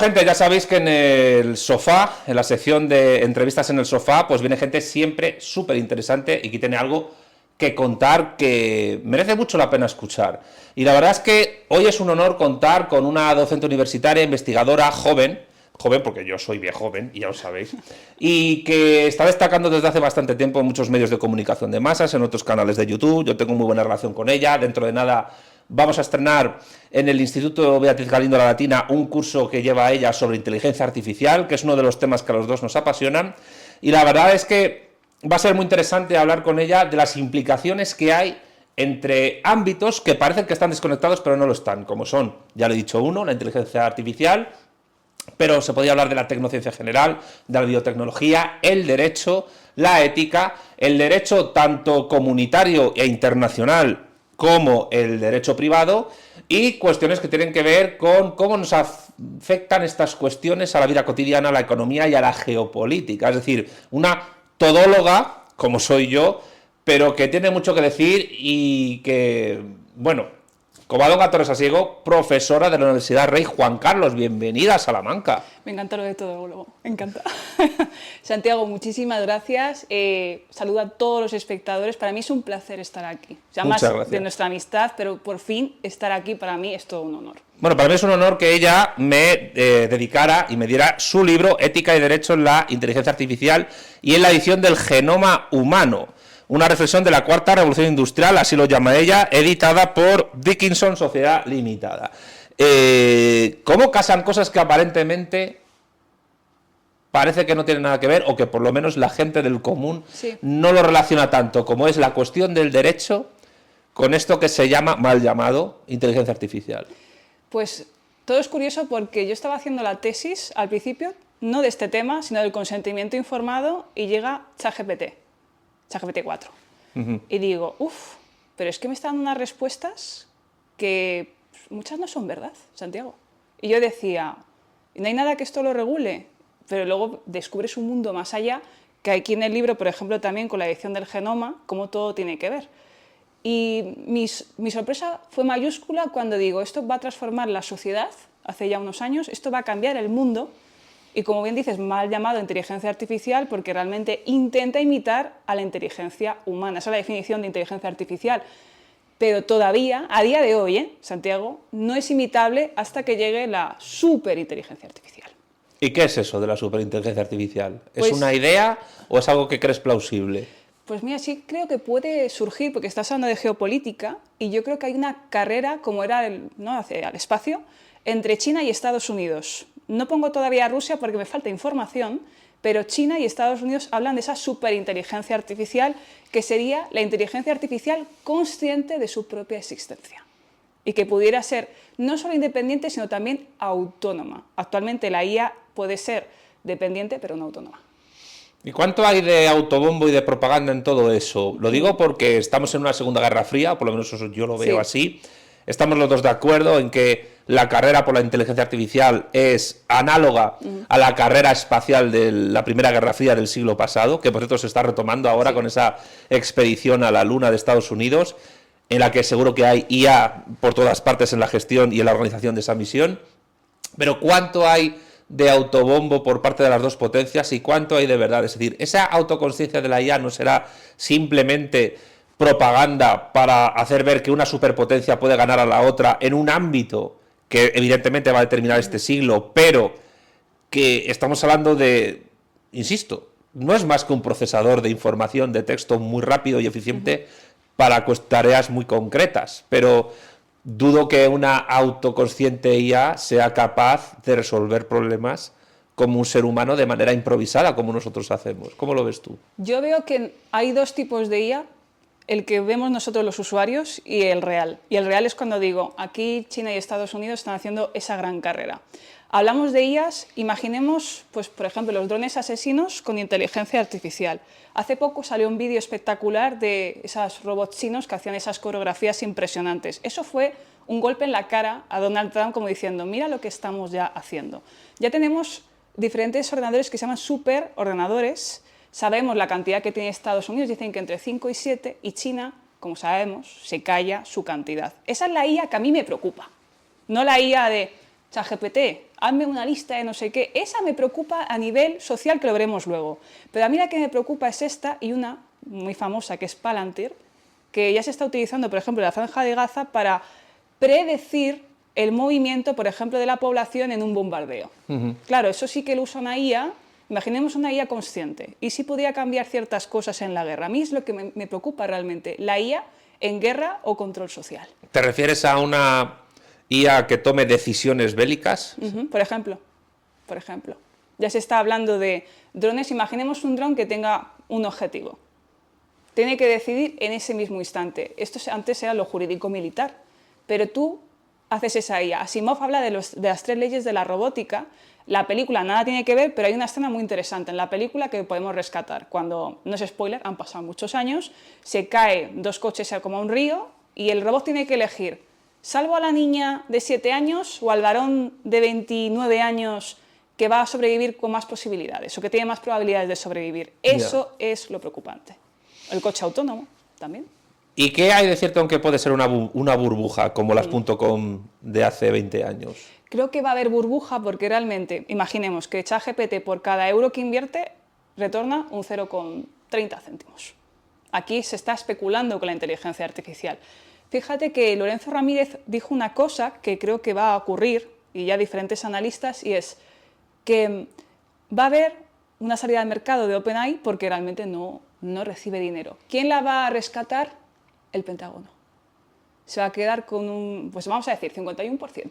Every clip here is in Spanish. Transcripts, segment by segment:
gente, ya sabéis que en el sofá, en la sección de entrevistas en el sofá, pues viene gente siempre súper interesante y que tiene algo que contar que merece mucho la pena escuchar. Y la verdad es que hoy es un honor contar con una docente universitaria, investigadora, joven porque yo soy bien joven, y ya lo sabéis, y que está destacando desde hace bastante tiempo en muchos medios de comunicación de masas, en otros canales de YouTube. Yo tengo muy buena relación con ella. Dentro de nada vamos a estrenar en el Instituto Beatriz Galindo La Latina un curso que lleva ella sobre inteligencia artificial, que es uno de los temas que a los dos nos apasionan, y la verdad es que va a ser muy interesante hablar con ella de las implicaciones que hay entre ámbitos que parecen que están desconectados, pero no lo están, como son, ya lo he dicho uno, la inteligencia artificial, pero se podría hablar de la tecnociencia general, de la biotecnología, el derecho, la ética, el derecho tanto comunitario e internacional como el derecho privado, y cuestiones que tienen que ver con cómo nos afectan estas cuestiones a la vida cotidiana, a la economía y a la geopolítica. Es decir, una todóloga, como soy yo, pero que tiene mucho que decir y que, bueno, Covadonga Torres Asiego, profesora de la Universidad Rey Juan Carlos. Bienvenida a Salamanca. Me encanta lo de todo, luego. Me encanta. Santiago, muchísimas gracias. Saludo a todos los espectadores. Para mí es un placer estar aquí. O sea, muchas más gracias. De nuestra amistad, pero por fin estar aquí para mí es todo un honor. Bueno, para mí es un honor que ella me dedicara y me diera su libro Ética y Derecho en la Inteligencia Artificial y en la edición del Genoma Humano. Una reflexión de la cuarta revolución industrial, así lo llama ella, editada por Dickinson Sociedad Limitada. ¿Cómo casan cosas que aparentemente parece que no tienen nada que ver, o que por lo menos la gente del común no lo relaciona tanto, como es la cuestión del derecho con esto que se llama, mal llamado, inteligencia artificial? Pues todo es curioso porque yo estaba haciendo la tesis al principio, no de este tema, sino del consentimiento informado, y llega ChatGPT 4. Y digo, pero es que me están dando unas respuestas que muchas no son verdad, Santiago. Y yo decía, no hay nada que esto lo regule, pero luego descubres un mundo más allá, que aquí en el libro, por ejemplo, también con la edición del genoma, cómo todo tiene que ver. Y mi sorpresa fue mayúscula cuando digo, esto va a transformar la sociedad, hace ya unos años, esto va a cambiar el mundo. Y como bien dices, mal llamado inteligencia artificial porque realmente intenta imitar a la inteligencia humana. Esa es la definición de inteligencia artificial. Pero todavía, a día de hoy, Santiago, no es imitable hasta que llegue la superinteligencia artificial. ¿Y qué es eso de la superinteligencia artificial? ¿Es Pues, una idea o es algo que crees plausible? Pues mira, sí creo que puede surgir, porque estás hablando de geopolítica, y yo creo que hay una carrera, como era hacia el espacio, entre China y Estados Unidos. No pongo todavía a Rusia porque me falta información, pero China y Estados Unidos hablan de esa superinteligencia artificial, que sería la inteligencia artificial consciente de su propia existencia. Y que pudiera ser no solo independiente, sino también autónoma. Actualmente la IA puede ser dependiente, pero no autónoma. ¿Y cuánto hay de autobombo y de propaganda en todo eso? Lo digo porque estamos en una Segunda Guerra Fría, por lo menos eso yo lo veo así. Estamos los dos de acuerdo en que la carrera por la inteligencia artificial es análoga a la carrera espacial de la Primera Guerra Fría del siglo pasado, que por cierto se está retomando ahora con esa expedición a la Luna de Estados Unidos, en la que seguro que hay IA por todas partes en la gestión y en la organización de esa misión. Pero ¿cuánto hay de autobombo por parte de las dos potencias y cuánto hay de verdad? Es decir, esa autoconsciencia de la IA no será simplemente propaganda para hacer ver que una superpotencia puede ganar a la otra en un ámbito que evidentemente va a determinar este siglo, pero que estamos hablando de, insisto, no es más que un procesador de información de texto muy rápido y eficiente para tareas muy concretas, pero dudo que una autoconsciente IA sea capaz de resolver problemas como un ser humano de manera improvisada, como nosotros hacemos. ¿Cómo lo ves tú? Yo veo que hay dos tipos de IA, el que vemos nosotros los usuarios y el real. Y el real es cuando digo, aquí China y Estados Unidos están haciendo esa gran carrera. Hablamos de IAs, imaginemos, pues, por ejemplo, los drones asesinos con inteligencia artificial. Hace poco salió un vídeo espectacular de esos robots chinos que hacían esas coreografías impresionantes. Eso fue un golpe en la cara a Donald Trump, como diciendo, mira lo que estamos ya haciendo. Ya tenemos diferentes ordenadores que se llaman superordenadores. Sabemos la cantidad que tiene Estados Unidos, dicen que entre 5 y 7, y China, como sabemos, se calla su cantidad. Esa es la IA que a mí me preocupa, no la IA de ChatGPT. hazme una lista de no sé qué. Esa me preocupa a nivel social, que lo veremos luego. Pero a mí la que me preocupa es esta y una muy famosa, que es Palantir, que ya se está utilizando, por ejemplo, en la Franja de Gaza para predecir el movimiento, por ejemplo, de la población en un bombardeo. Claro, eso sí que lo usa una IA. Imaginemos una IA consciente. ¿Y si podía cambiar ciertas cosas en la guerra? A mí es lo que me preocupa realmente, la IA en guerra o control social. ¿Te refieres a una IA que tome decisiones bélicas? Por ejemplo. Ya se está hablando de drones. Imaginemos un dron que tenga un objetivo. Tiene que decidir en ese mismo instante. Esto antes era lo jurídico-militar, pero tú haces esa IA. Asimov habla de las 3 leyes de la robótica. La película nada tiene que ver, pero hay una escena muy interesante en la película que podemos rescatar. Cuando, no es spoiler, han pasado muchos años, se caen 2 coches como a un río y el robot tiene que elegir: ¿salvo a la niña de 7 años o al varón de 29 años que va a sobrevivir con más posibilidades o que tiene más probabilidades de sobrevivir? Eso es lo preocupante. El coche autónomo también. ¿Y qué hay de cierto en que puede ser una burbuja como las .com de hace 20 años? Creo que va a haber burbuja porque realmente, imaginemos que ChatGPT por cada euro que invierte retorna un 0,30 céntimos. Aquí se está especulando con la inteligencia artificial. Fíjate que Lorenzo Ramírez dijo una cosa que creo que va a ocurrir, y ya diferentes analistas, y es que va a haber una salida al mercado de OpenAI porque realmente no recibe dinero. ¿Quién la va a rescatar? El Pentágono. Se va a quedar con un, pues vamos a decir, 51%.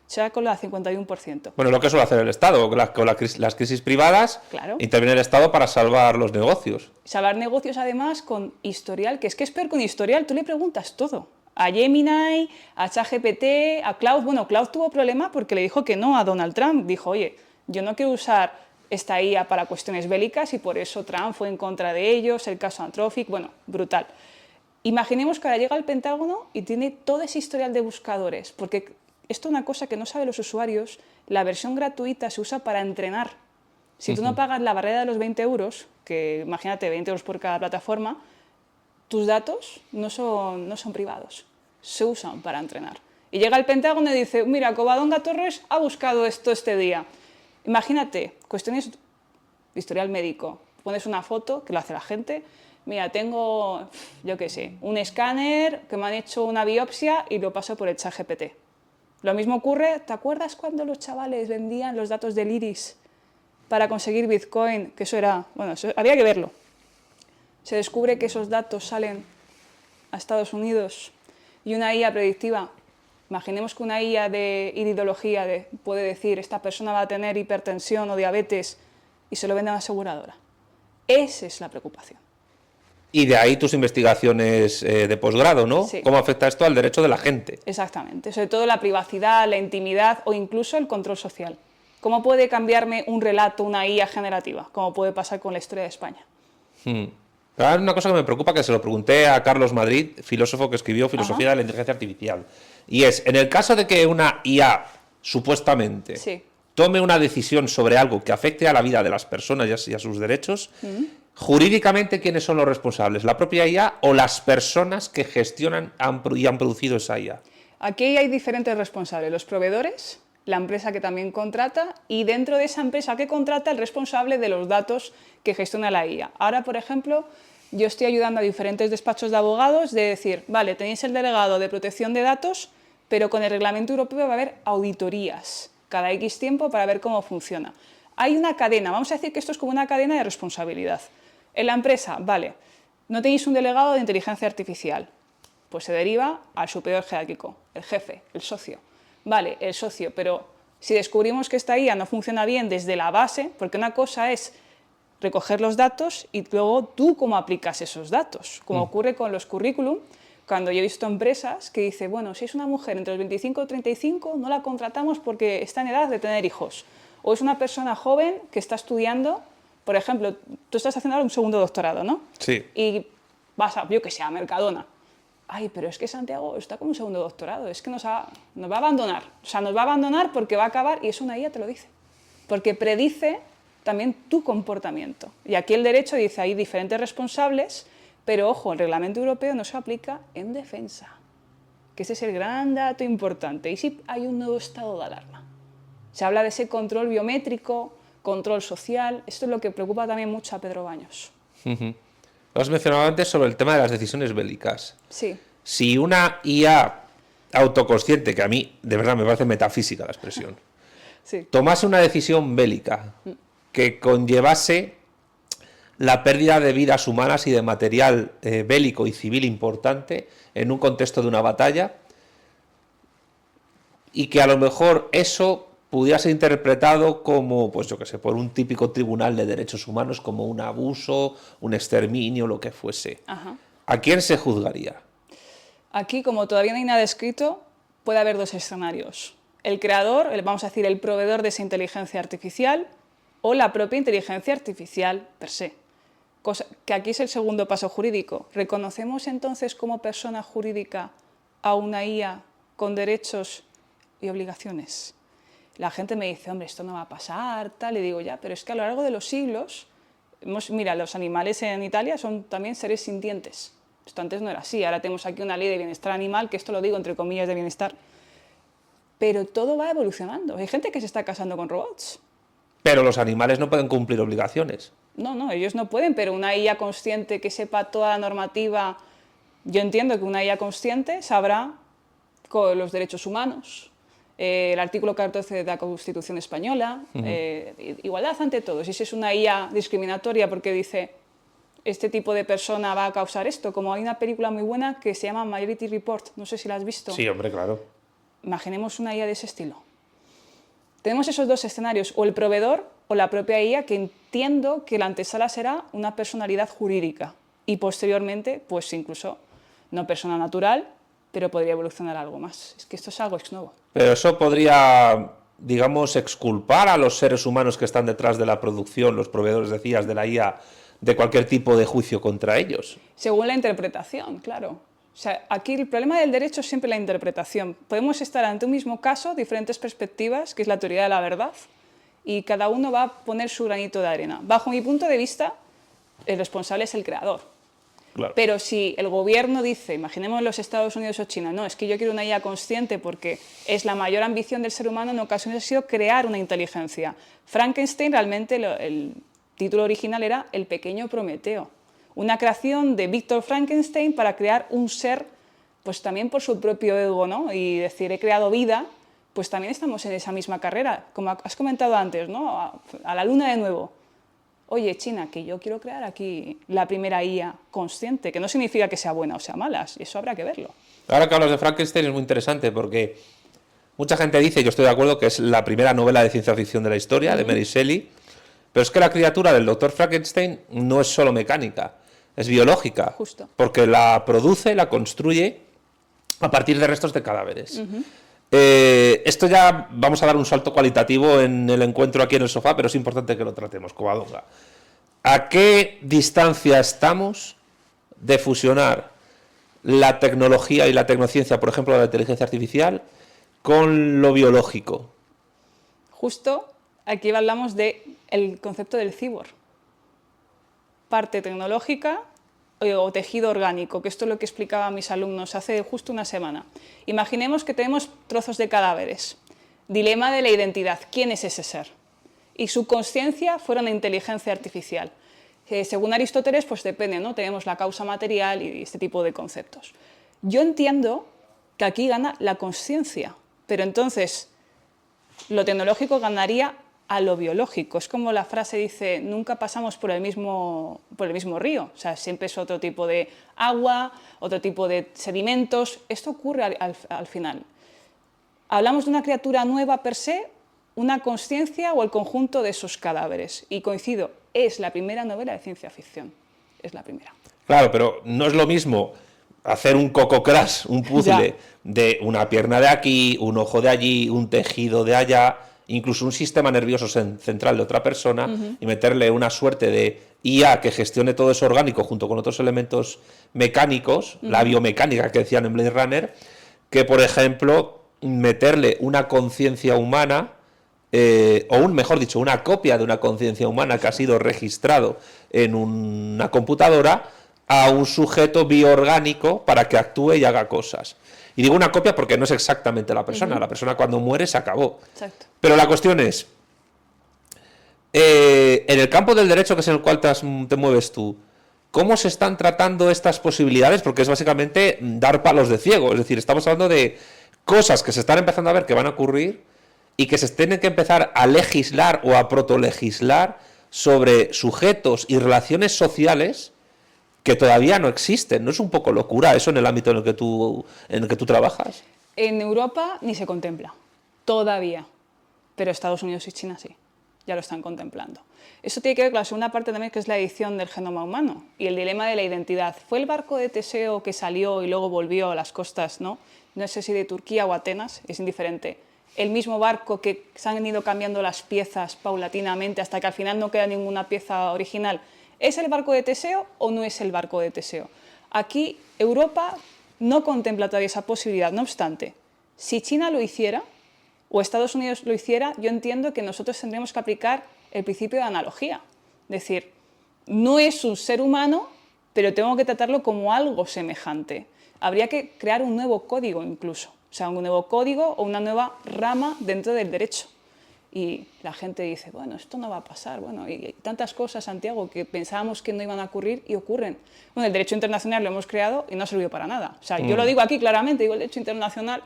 Se va con la 51%. Bueno, lo que suele hacer el Estado, con las crisis privadas, claro. Interviene el Estado para salvar los negocios. Salvar negocios además con historial, que es peor con historial, tú le preguntas todo. A Gemini, a ChatGPT, a Claude. Bueno, Claude tuvo problema porque le dijo que no a Donald Trump. Dijo, oye, yo no quiero usar esta IA para cuestiones bélicas y por eso Trump fue en contra de ellos, el caso Anthropic, bueno, brutal. Imaginemos que ahora llega al Pentágono y tiene todo ese historial de buscadores, porque esto es una cosa que no saben los usuarios, la versión gratuita se usa para entrenar. Si tú no pagas la barrera de los 20 euros, que imagínate 20 euros por cada plataforma, tus datos no son privados, se usan para entrenar. Y llega al Pentágono y dice, mira, Covadonga Torres ha buscado esto este día. Imagínate, cuestiones de historial médico, pones una foto, que lo hace la gente, mira, tengo, yo qué sé, un escáner que me han hecho una biopsia y lo paso por el ChatGPT. Lo mismo ocurre, ¿te acuerdas cuando los chavales vendían los datos del iris para conseguir Bitcoin? Que eso era, bueno, eso, había que verlo. Se descubre que esos datos salen a Estados Unidos y una IA predictiva, imaginemos que una IA de iridología puede decir esta persona va a tener hipertensión o diabetes y se lo vende a una aseguradora. Esa es la preocupación. Y de ahí tus investigaciones de posgrado, ¿no? Sí. ¿Cómo afecta esto al derecho de la gente? Exactamente, sobre todo la privacidad, la intimidad o incluso el control social. ¿Cómo puede cambiarme un relato, una IA generativa? Como puede pasar con la historia de España. Pero hay una cosa que me preocupa, que se lo pregunté a Carlos Madrid, filósofo que escribió Filosofía de la Inteligencia Artificial. Y es, en el caso de que una IA, supuestamente, tome una decisión sobre algo que afecte a la vida de las personas y a sus derechos, jurídicamente, ¿quiénes son los responsables? ¿La propia IA o las personas que gestionan y han producido esa IA? Aquí hay diferentes responsables, los proveedores, la empresa que también contrata y dentro de esa empresa que contrata el responsable de los datos que gestiona la IA. Ahora, por ejemplo, yo estoy ayudando a diferentes despachos de abogados de decir, vale, tenéis el delegado de protección de datos, pero con el reglamento europeo va a haber auditorías cada X tiempo para ver cómo funciona. Hay una cadena, vamos a decir que esto es como una cadena de responsabilidad. En la empresa, vale, no tenéis un delegado de inteligencia artificial, pues se deriva al superior jerárquico, el jefe, el socio. Vale, el socio, pero si descubrimos que esta IA no funciona bien desde la base, porque una cosa es recoger los datos y luego tú cómo aplicas esos datos, como ocurre con los currículum, cuando yo he visto empresas que dicen, bueno, si es una mujer entre los 25 y 35, no la contratamos porque está en edad de tener hijos. O es una persona joven que está estudiando, por ejemplo, tú estás haciendo ahora un segundo doctorado, ¿no? Sí. Y vas a, yo que sé, a Mercadona. Ay, pero es que Santiago está con un segundo doctorado, es que nos va a abandonar. O sea, nos va a abandonar porque va a acabar, y eso una IA te lo dice. Porque predice también tu comportamiento. Y aquí el derecho dice, hay diferentes responsables, pero ojo, el reglamento europeo no se aplica en defensa. Que ese es el gran dato importante. ¿Y si hay un nuevo estado de alarma? Se habla de ese control biométrico, control social. Esto es lo que preocupa también mucho a Pedro Baños. Has mencionado antes sobre el tema de las decisiones bélicas. Sí. Si una IA autoconsciente, que a mí de verdad me parece metafísica la expresión, Sí. tomase una decisión bélica que conllevase la pérdida de vidas humanas y de material bélico y civil importante en un contexto de una batalla, y que a lo mejor eso pudiera ser interpretado como, pues yo qué sé, por un típico tribunal de derechos humanos, como un abuso, un exterminio, lo que fuese. Ajá. ¿A quién se juzgaría? Aquí, como todavía no hay nada escrito, puede haber dos escenarios. El creador, vamos a decir, el proveedor de esa inteligencia artificial, o la propia inteligencia artificial per se. Cosa que aquí es el segundo paso jurídico. ¿Reconocemos entonces como persona jurídica a una IA con derechos y obligaciones? La gente me dice, hombre, esto no va a pasar, tal, y digo, ya, pero es que a lo largo de los siglos, mira, los animales en Italia son también seres sintientes. Esto antes no era así, ahora tenemos aquí una ley de bienestar animal, que esto lo digo entre comillas de bienestar, pero todo va evolucionando. Hay gente que se está casando con robots. Pero los animales no pueden cumplir obligaciones. No, ellos no pueden, pero una IA consciente que sepa toda la normativa, yo entiendo que una IA consciente sabrá con los derechos humanos, el artículo 14 de la Constitución Española, igualdad ante todos. Y si es una IA discriminatoria porque dice, este tipo de persona va a causar esto, como hay una película muy buena que se llama Minority Report, no sé si la has visto. Sí, hombre, claro. Imaginemos una IA de ese estilo. Tenemos esos dos escenarios, o el proveedor o la propia IA, que entiendo que la antesala será una personalidad jurídica y posteriormente, pues incluso no persona natural, pero podría evolucionar algo más. Es que esto es algo ex novo. Pero eso podría, digamos, exculpar a los seres humanos que están detrás de la producción, los proveedores, decías, de la IA, de cualquier tipo de juicio contra ellos. Según la interpretación, claro. O sea, aquí el problema del derecho es siempre la interpretación. Podemos estar ante un mismo caso, diferentes perspectivas, que es la teoría de la verdad, y cada uno va a poner su granito de arena. Bajo mi punto de vista, el responsable es el creador. Claro. Pero si el gobierno dice, imaginemos los Estados Unidos o China, no, es que yo quiero una IA consciente porque es la mayor ambición del ser humano, en ocasiones ha sido crear una inteligencia. Frankenstein, realmente el título original era El pequeño Prometeo. Una creación de Víctor Frankenstein para crear un ser, pues también por su propio ego, ¿no? Y decir, he creado vida, pues también estamos en esa misma carrera. Como has comentado antes, ¿no? A la luna de nuevo. Oye, China, que yo quiero crear aquí la primera IA consciente, que no significa que sea buena o sea mala, eso habrá que verlo. Ahora que hablas de Frankenstein es muy interesante porque mucha gente dice, yo estoy de acuerdo, que es la primera novela de ciencia ficción de la historia, de Mary Shelley, pero es que la criatura del doctor Frankenstein no es solo mecánica, es biológica. Justo. Porque la produce, la construye a partir de restos de cadáveres. Esto ya vamos a dar un salto cualitativo en el encuentro aquí en el sofá, pero es importante que lo tratemos, Covadonga. ¿A qué distancia estamos de fusionar la tecnología y la tecnociencia, por ejemplo, la inteligencia artificial, con lo biológico? Justo aquí hablamos del concepto del cyborg. Parte tecnológica o tejido orgánico, que esto es lo que explicaba a mis alumnos hace justo una semana. Imaginemos que tenemos trozos de cadáveres. Dilema de la identidad. ¿Quién es ese ser? Y su consciencia fuera una inteligencia artificial. Según Aristóteles, pues depende, ¿no? Tenemos la causa material y este tipo de conceptos. Yo entiendo que aquí gana la consciencia, pero entonces lo tecnológico ganaría a lo biológico. Es como la frase dice, nunca pasamos por el mismo río. O sea, siempre es otro tipo de agua, otro tipo de sedimentos. Esto ocurre al final. Hablamos de una criatura nueva per se, una consciencia o el conjunto de esos cadáveres. Y coincido, es la primera novela de ciencia ficción. Es la primera. Claro, pero no es lo mismo hacer un Coco Crash, un puzzle de una pierna de aquí, un ojo de allí, un tejido de allá, incluso un sistema nervioso central de otra persona, y meterle una suerte de IA que gestione todo eso orgánico junto con otros elementos mecánicos, la biomecánica que decían en Blade Runner, que por ejemplo meterle una conciencia humana, mejor dicho, una copia de una conciencia humana que ha sido registrado en una computadora a un sujeto bioorgánico para que actúe y haga cosas. Y digo una copia porque no es exactamente la persona. La persona cuando muere se acabó. Exacto. Pero la cuestión es, en el campo del derecho, que es en el cual te mueves tú, ¿cómo se están tratando estas posibilidades? Porque es básicamente dar palos de ciego. Es decir, estamos hablando de cosas que se están empezando a ver que van a ocurrir y que se tienen que empezar a legislar o a protolegislar sobre sujetos y relaciones sociales que todavía no existen. ¿No es un poco locura eso en el ámbito en el que tú trabajas? En Europa ni se contempla, todavía, pero Estados Unidos y China sí, ya lo están contemplando. Eso tiene que ver con la segunda parte también, que es la edición del genoma humano y el dilema de la identidad. ¿Fue el barco de Teseo que salió y luego volvió a las costas, no sé si de Turquía o Atenas, es indiferente? El mismo barco que se han ido cambiando las piezas paulatinamente hasta que al final no queda ninguna pieza original. ¿Es el barco de Teseo o no es el barco de Teseo? Aquí Europa no contempla todavía esa posibilidad. No obstante, si China lo hiciera o Estados Unidos lo hiciera, yo entiendo que nosotros tendríamos que aplicar el principio de analogía. Es decir, no es un ser humano, pero tengo que tratarlo como algo semejante. Habría que crear un nuevo código incluso. O sea, un nuevo código o una nueva rama dentro del derecho. Y la gente dice, bueno, esto no va a pasar. Bueno, y hay tantas cosas, Santiago, que pensábamos que no iban a ocurrir y ocurren. Bueno, el derecho internacional lo hemos creado y no ha servido para nada. O sea, yo lo digo aquí claramente, digo, el derecho internacional,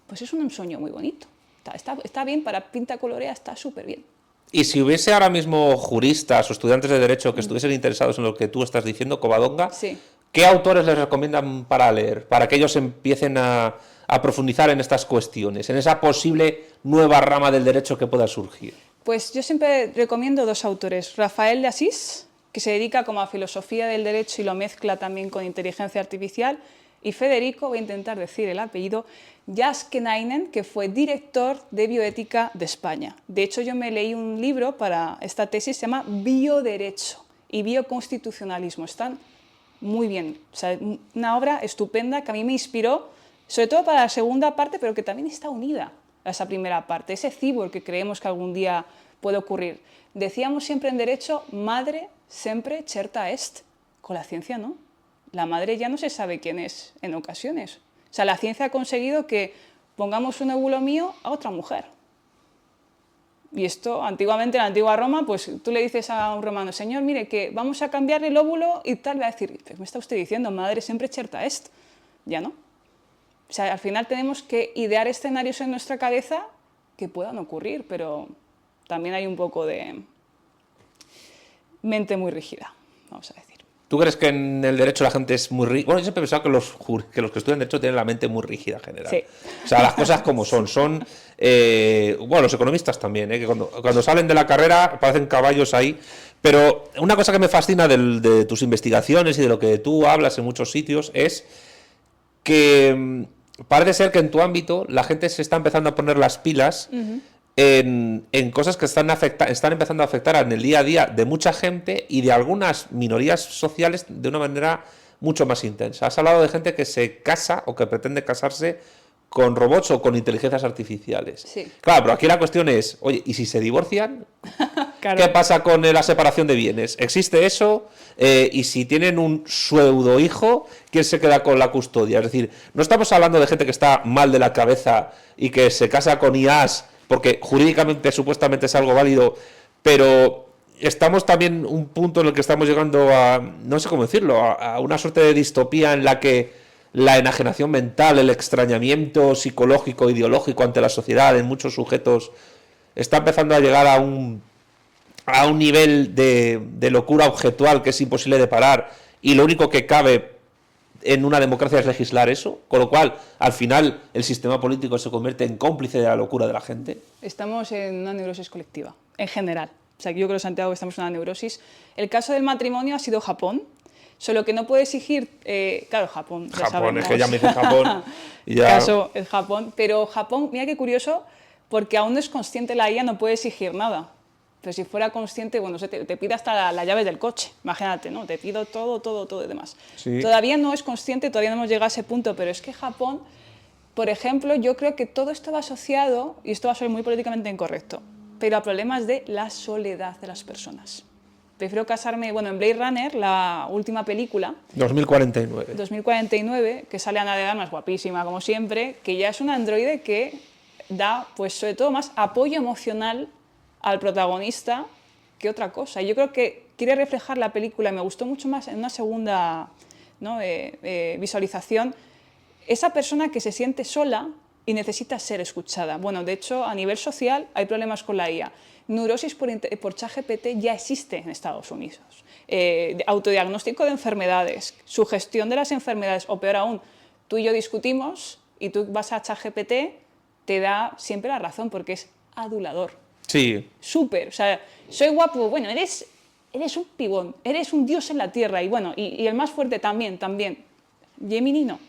pues es un sueño muy bonito. Está bien para pinta colorea, está súper bien. Y si hubiese ahora mismo juristas o estudiantes de derecho que estuviesen interesados en lo que tú estás diciendo, Covadonga, Sí. ¿qué autores les recomiendan para leer? Para que ellos empiecen a profundizar en estas cuestiones, en esa posible nueva rama del derecho que pueda surgir. Pues yo siempre recomiendo dos autores. Rafael de Asís, que se dedica como a filosofía del derecho y lo mezcla también con inteligencia artificial, y Federico, voy a intentar decir el apellido, Jääskeläinen, que fue director de bioética de España. De hecho, yo me leí un libro para esta tesis, se llama Bioderecho y Bioconstitucionalismo. Están muy bien, o sea, una obra estupenda que a mí me inspiró, sobre todo para la segunda parte, pero que también está unida a esa primera parte, ese cibor que creemos que algún día puede ocurrir. Decíamos siempre en derecho, madre sempre certa est, con la ciencia no. La madre ya no se sabe quién es en ocasiones. O sea, la ciencia ha conseguido que pongamos un óvulo mío a otra mujer. Y esto, antiguamente, en la antigua Roma, pues tú le dices a un romano, señor, mire, que vamos a cambiarle el óvulo y tal, va a decir, ¿qué me está usted diciendo? Madre sempre certa est. Ya no. O sea, al final tenemos que idear escenarios en nuestra cabeza que puedan ocurrir, pero también hay un poco de mente muy rígida, vamos a decir. ¿Tú crees que en el derecho la gente es muy rígida? Bueno, yo siempre he pensado que los que estudian derecho tienen la mente muy rígida en general. Sí. O sea, las cosas como son. Bueno, los economistas también, que cuando salen de la carrera parecen caballos ahí. Pero una cosa que me fascina de tus investigaciones y de lo que tú hablas en muchos sitios es que parece ser que en tu ámbito la gente se está empezando a poner las pilas en cosas que están empezando a afectar en el día a día de mucha gente y de algunas minorías sociales de una manera mucho más intensa. Has hablado de gente que se casa o que pretende casarse con robots o con inteligencias artificiales. Sí. Claro, pero aquí la cuestión es, oye, ¿y si se divorcian? Claro. ¿Qué pasa con la separación de bienes? ¿Existe eso? Y si tienen un pseudo hijo, ¿quién se queda con la custodia? Es decir, no estamos hablando de gente que está mal de la cabeza y que se casa con IAs porque jurídicamente supuestamente es algo válido, pero estamos también un punto en el que estamos llegando a, no sé cómo decirlo, a una suerte de distopía en la que la enajenación mental, el extrañamiento psicológico, ideológico ante la sociedad en muchos sujetos está empezando a llegar a un nivel de locura objetual que es imposible de parar y lo único que cabe en una democracia es legislar eso, con lo cual al final el sistema político se convierte en cómplice de la locura de la gente. Estamos en una neurosis colectiva, en general. O sea, yo creo, Santiago, que estamos en una neurosis. El caso del matrimonio ha sido Japón, solo que no puede exigir, claro, Japón, ya Japón, sabemos. es que ya me dice Japón. Y ya... El caso es Japón, pero Japón, mira qué curioso, porque aún no es consciente la IA, no puede exigir nada. Pero si fuera consciente, bueno, te pide hasta la llave del coche, imagínate, ¿no? Te pido todo y demás. Sí. Todavía no es consciente, todavía no hemos llegado a ese punto, pero es que Japón, por ejemplo, yo creo que todo esto va asociado, y esto va a ser muy políticamente incorrecto, pero a problemas de la soledad de las personas. prefiero casarme, bueno, en Blade Runner, la última película, 2049. 2049, que sale Ana de Armas, guapísima como siempre, que ya es un androide que da, pues sobre todo, más apoyo emocional al protagonista que otra cosa. Yo creo que quiere reflejar la película, y me gustó mucho más en una segunda, ¿no?, visualización, esa persona que se siente sola y necesita ser escuchada. Bueno, de hecho, a nivel social hay problemas con la IA. Neurosis por ChatGPT ya existe en Estados Unidos. Autodiagnóstico de enfermedades, sugestión de las enfermedades, o peor aún, tú y yo discutimos y tú vas a ChatGPT, te da siempre la razón porque es adulador. Sí. Súper, o sea, soy guapo, bueno, eres un pibón, eres un dios en la tierra, y bueno, y el más fuerte también. Gemini no.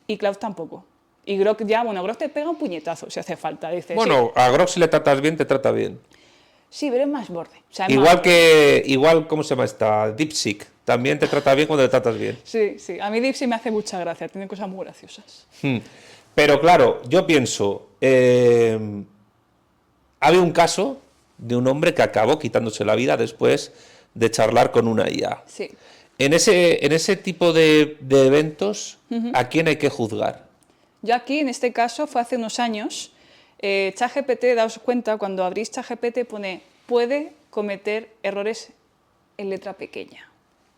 Y Cloud tampoco. Y Grok ya, bueno, Grok te pega un puñetazo si hace falta. Dices, Bueno, sí. a Grok si le tratas bien, te trata bien. Sí, pero es más borde. O sea, es Igual más que, ¿cómo se llama esta? DeepSeek. También te trata bien cuando le tratas bien. Sí, sí. A mí DeepSeek me hace mucha gracia, tiene cosas muy graciosas. Pero claro, yo pienso, había un caso de un hombre que acabó quitándose la vida después de charlar con una IA. Sí. En ese tipo de eventos, ¿a quién hay que juzgar? Yo aquí, en este caso, fue hace unos años, ChatGPT, daos cuenta, cuando abrís ChatGPT pone, puede cometer errores en letra pequeña.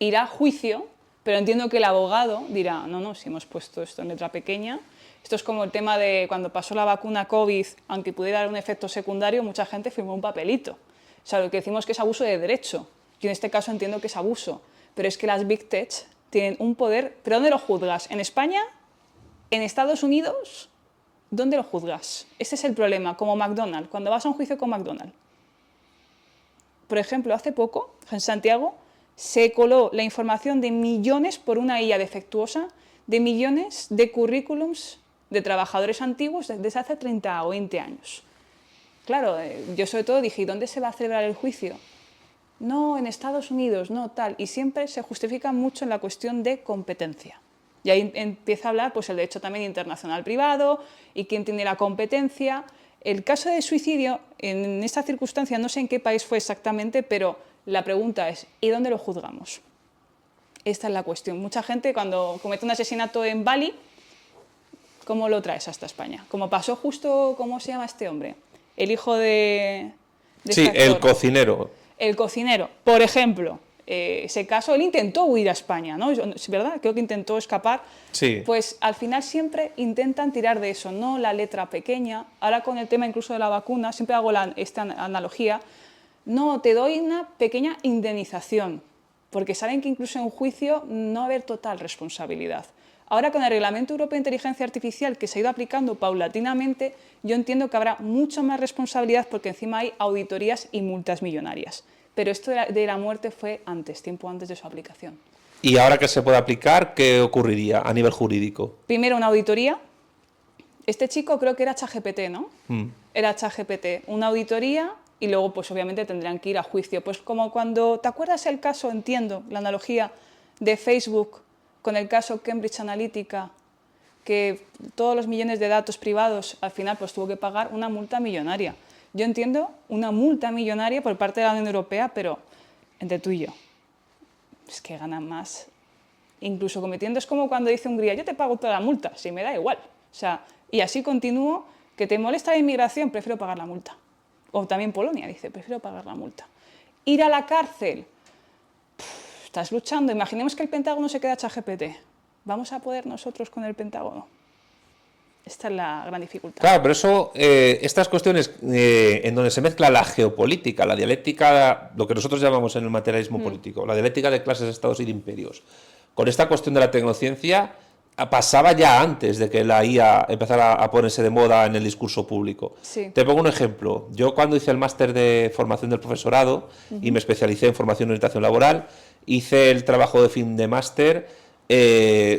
Irá a juicio, pero entiendo que el abogado dirá, no, si hemos puesto esto en letra pequeña. Esto es como el tema de cuando pasó la vacuna COVID, aunque pudiera dar un efecto secundario, mucha gente firmó un papelito. O sea, lo que decimos que es abuso de derecho. Yo en este caso entiendo que es abuso, pero es que las Big Tech tienen un poder. ¿Pero dónde lo juzgas? ¿En España? ¿En Estados Unidos? ¿Dónde lo juzgas? Ese es el problema, como McDonald's, cuando vas a un juicio con McDonald's. Por ejemplo, hace poco, en Santiago, se coló la información de millones por una IA defectuosa, de millones de currículums de trabajadores antiguos desde hace 30 o 20 años. Claro, yo sobre todo dije, ¿y dónde se va a celebrar el juicio? No, en Estados Unidos, no, tal. Y siempre se justifica mucho en la cuestión de competencia. Y ahí empieza a hablar pues, el derecho también internacional privado y quién tiene la competencia. El caso de suicidio, en esta circunstancia, no sé en qué país fue exactamente, pero la pregunta es, ¿y dónde lo juzgamos? Esta es la cuestión. Mucha gente cuando comete un asesinato en Bali, ¿cómo lo traes hasta España? Como pasó justo, ¿cómo se llama este hombre? El hijo de sí, este actor. el cocinero. El cocinero, por ejemplo, ese caso, él intentó huir a España, ¿no? ¿Es verdad? Creo que intentó escapar. Sí. Pues al final siempre intentan tirar de eso, no la letra pequeña. Ahora con el tema incluso de la vacuna, siempre hago esta analogía. No, te doy una pequeña indemnización, porque saben que incluso en un juicio no va a haber total responsabilidad. Ahora con el Reglamento Europeo de Inteligencia Artificial que se ha ido aplicando paulatinamente, yo entiendo que habrá mucha más responsabilidad porque encima hay auditorías y multas millonarias. Pero esto de la muerte fue antes, tiempo antes de su aplicación. ¿Y ahora que se puede aplicar, qué ocurriría a nivel jurídico? Primero una auditoría. Este chico creo que era ChatGPT, ¿no? Era ChatGPT. Una auditoría y luego pues obviamente tendrían que ir a juicio. Pues como cuando, ¿te acuerdas el caso, entiendo, la analogía de Facebook con el caso Cambridge Analytica, que todos los millones de datos privados al final pues tuvo que pagar una multa millonaria? Yo entiendo una multa millonaria por parte de la Unión Europea, pero entre tú y yo, es que ganan más. Incluso cometiendo, es como cuando dice Hungría, yo te pago toda la multa, si me da igual. O sea, y así continúo, que te molesta la inmigración, prefiero pagar la multa. O también Polonia dice, prefiero pagar la multa. Ir a la cárcel, estás luchando. Imaginemos que el Pentágono se queda ChatGPT. ¿Vamos a poder nosotros con el Pentágono? Esta es la gran dificultad. Claro, pero eso, estas cuestiones en donde se mezcla la geopolítica, la dialéctica, lo que nosotros llamamos en el materialismo político, la dialéctica de clases, estados y de imperios, con esta cuestión de la tecnociencia, pasaba ya antes de que la IA empezara a ponerse de moda en el discurso público. Sí. Te pongo un ejemplo. Yo cuando hice el máster de formación del profesorado y me especialicé en formación y orientación laboral, hice el trabajo de fin de máster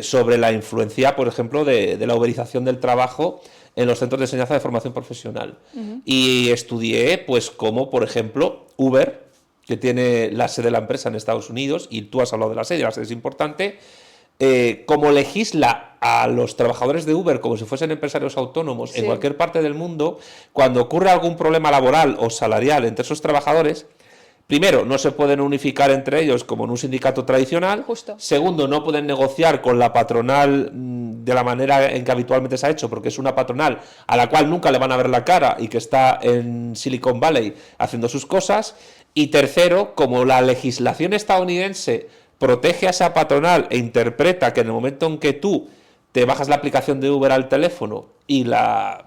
sobre la influencia, por ejemplo, de la uberización del trabajo en los centros de enseñanza de formación profesional. Y estudié, pues, cómo, por ejemplo, Uber, que tiene la sede de la empresa en Estados Unidos, y tú has hablado de la sede es importante, cómo legisla a los trabajadores de Uber como si fuesen empresarios autónomos en cualquier parte del mundo, cuando ocurre algún problema laboral o salarial entre esos trabajadores, Primero, no se pueden unificar entre ellos como en un sindicato tradicional. Justo. Segundo, no pueden negociar con la patronal de la manera en que habitualmente se ha hecho, porque es una patronal a la cual nunca le van a ver la cara y que está en Silicon Valley haciendo sus cosas. Y tercero, como la legislación estadounidense protege a esa patronal e interpreta que en el momento en que tú te bajas la aplicación de Uber al teléfono y la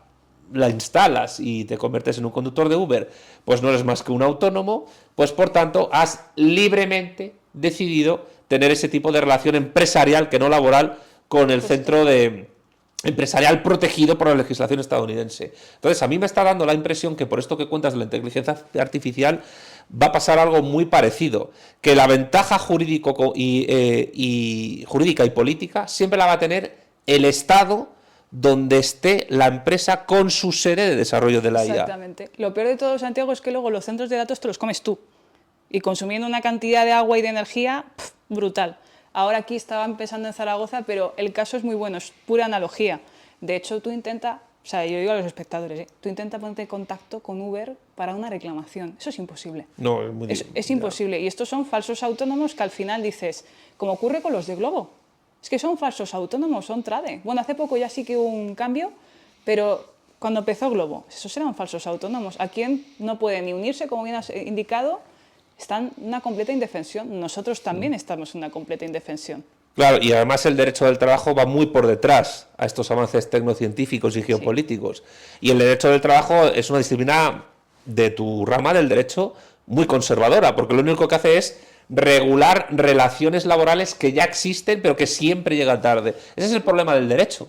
instalas y te conviertes en un conductor de Uber, pues no eres más que un autónomo, pues por tanto has libremente decidido tener ese tipo de relación empresarial, que no laboral, con el centro de empresarial protegido por la legislación estadounidense. Entonces, a mí me está dando la impresión que por esto que cuentas de la inteligencia artificial va a pasar algo muy parecido, que la ventaja jurídica y política siempre la va a tener el Estado donde esté la empresa con su sede de desarrollo de la IA. Exactamente. Lo peor de todo, Santiago, es que luego los centros de datos te los comes tú. Y consumiendo una cantidad de agua y de energía brutal. Ahora aquí estaba empezando en Zaragoza, pero el caso es muy bueno, es pura analogía. De hecho, tú intenta, o sea, yo digo a los espectadores, tú intenta ponerte en contacto con Uber para una reclamación. Eso es imposible. No, es muy difícil. Es imposible. Y estos son falsos autónomos que al final dices, como ocurre con los de Globo. Es que son falsos autónomos, son trade. Bueno, hace poco ya sí que hubo un cambio, pero cuando empezó Globo, esos eran falsos autónomos. ¿A quién no puede ni unirse, como bien has indicado? Están en una completa indefensión. Nosotros también estamos en una completa indefensión. Claro, y además el derecho del trabajo va muy por detrás a estos avances tecnocientíficos y geopolíticos. Sí. Y el derecho del trabajo es una disciplina de tu rama del derecho muy conservadora, porque lo único que hace es regular relaciones laborales que ya existen, pero que siempre llegan tarde. Ese es el problema del derecho,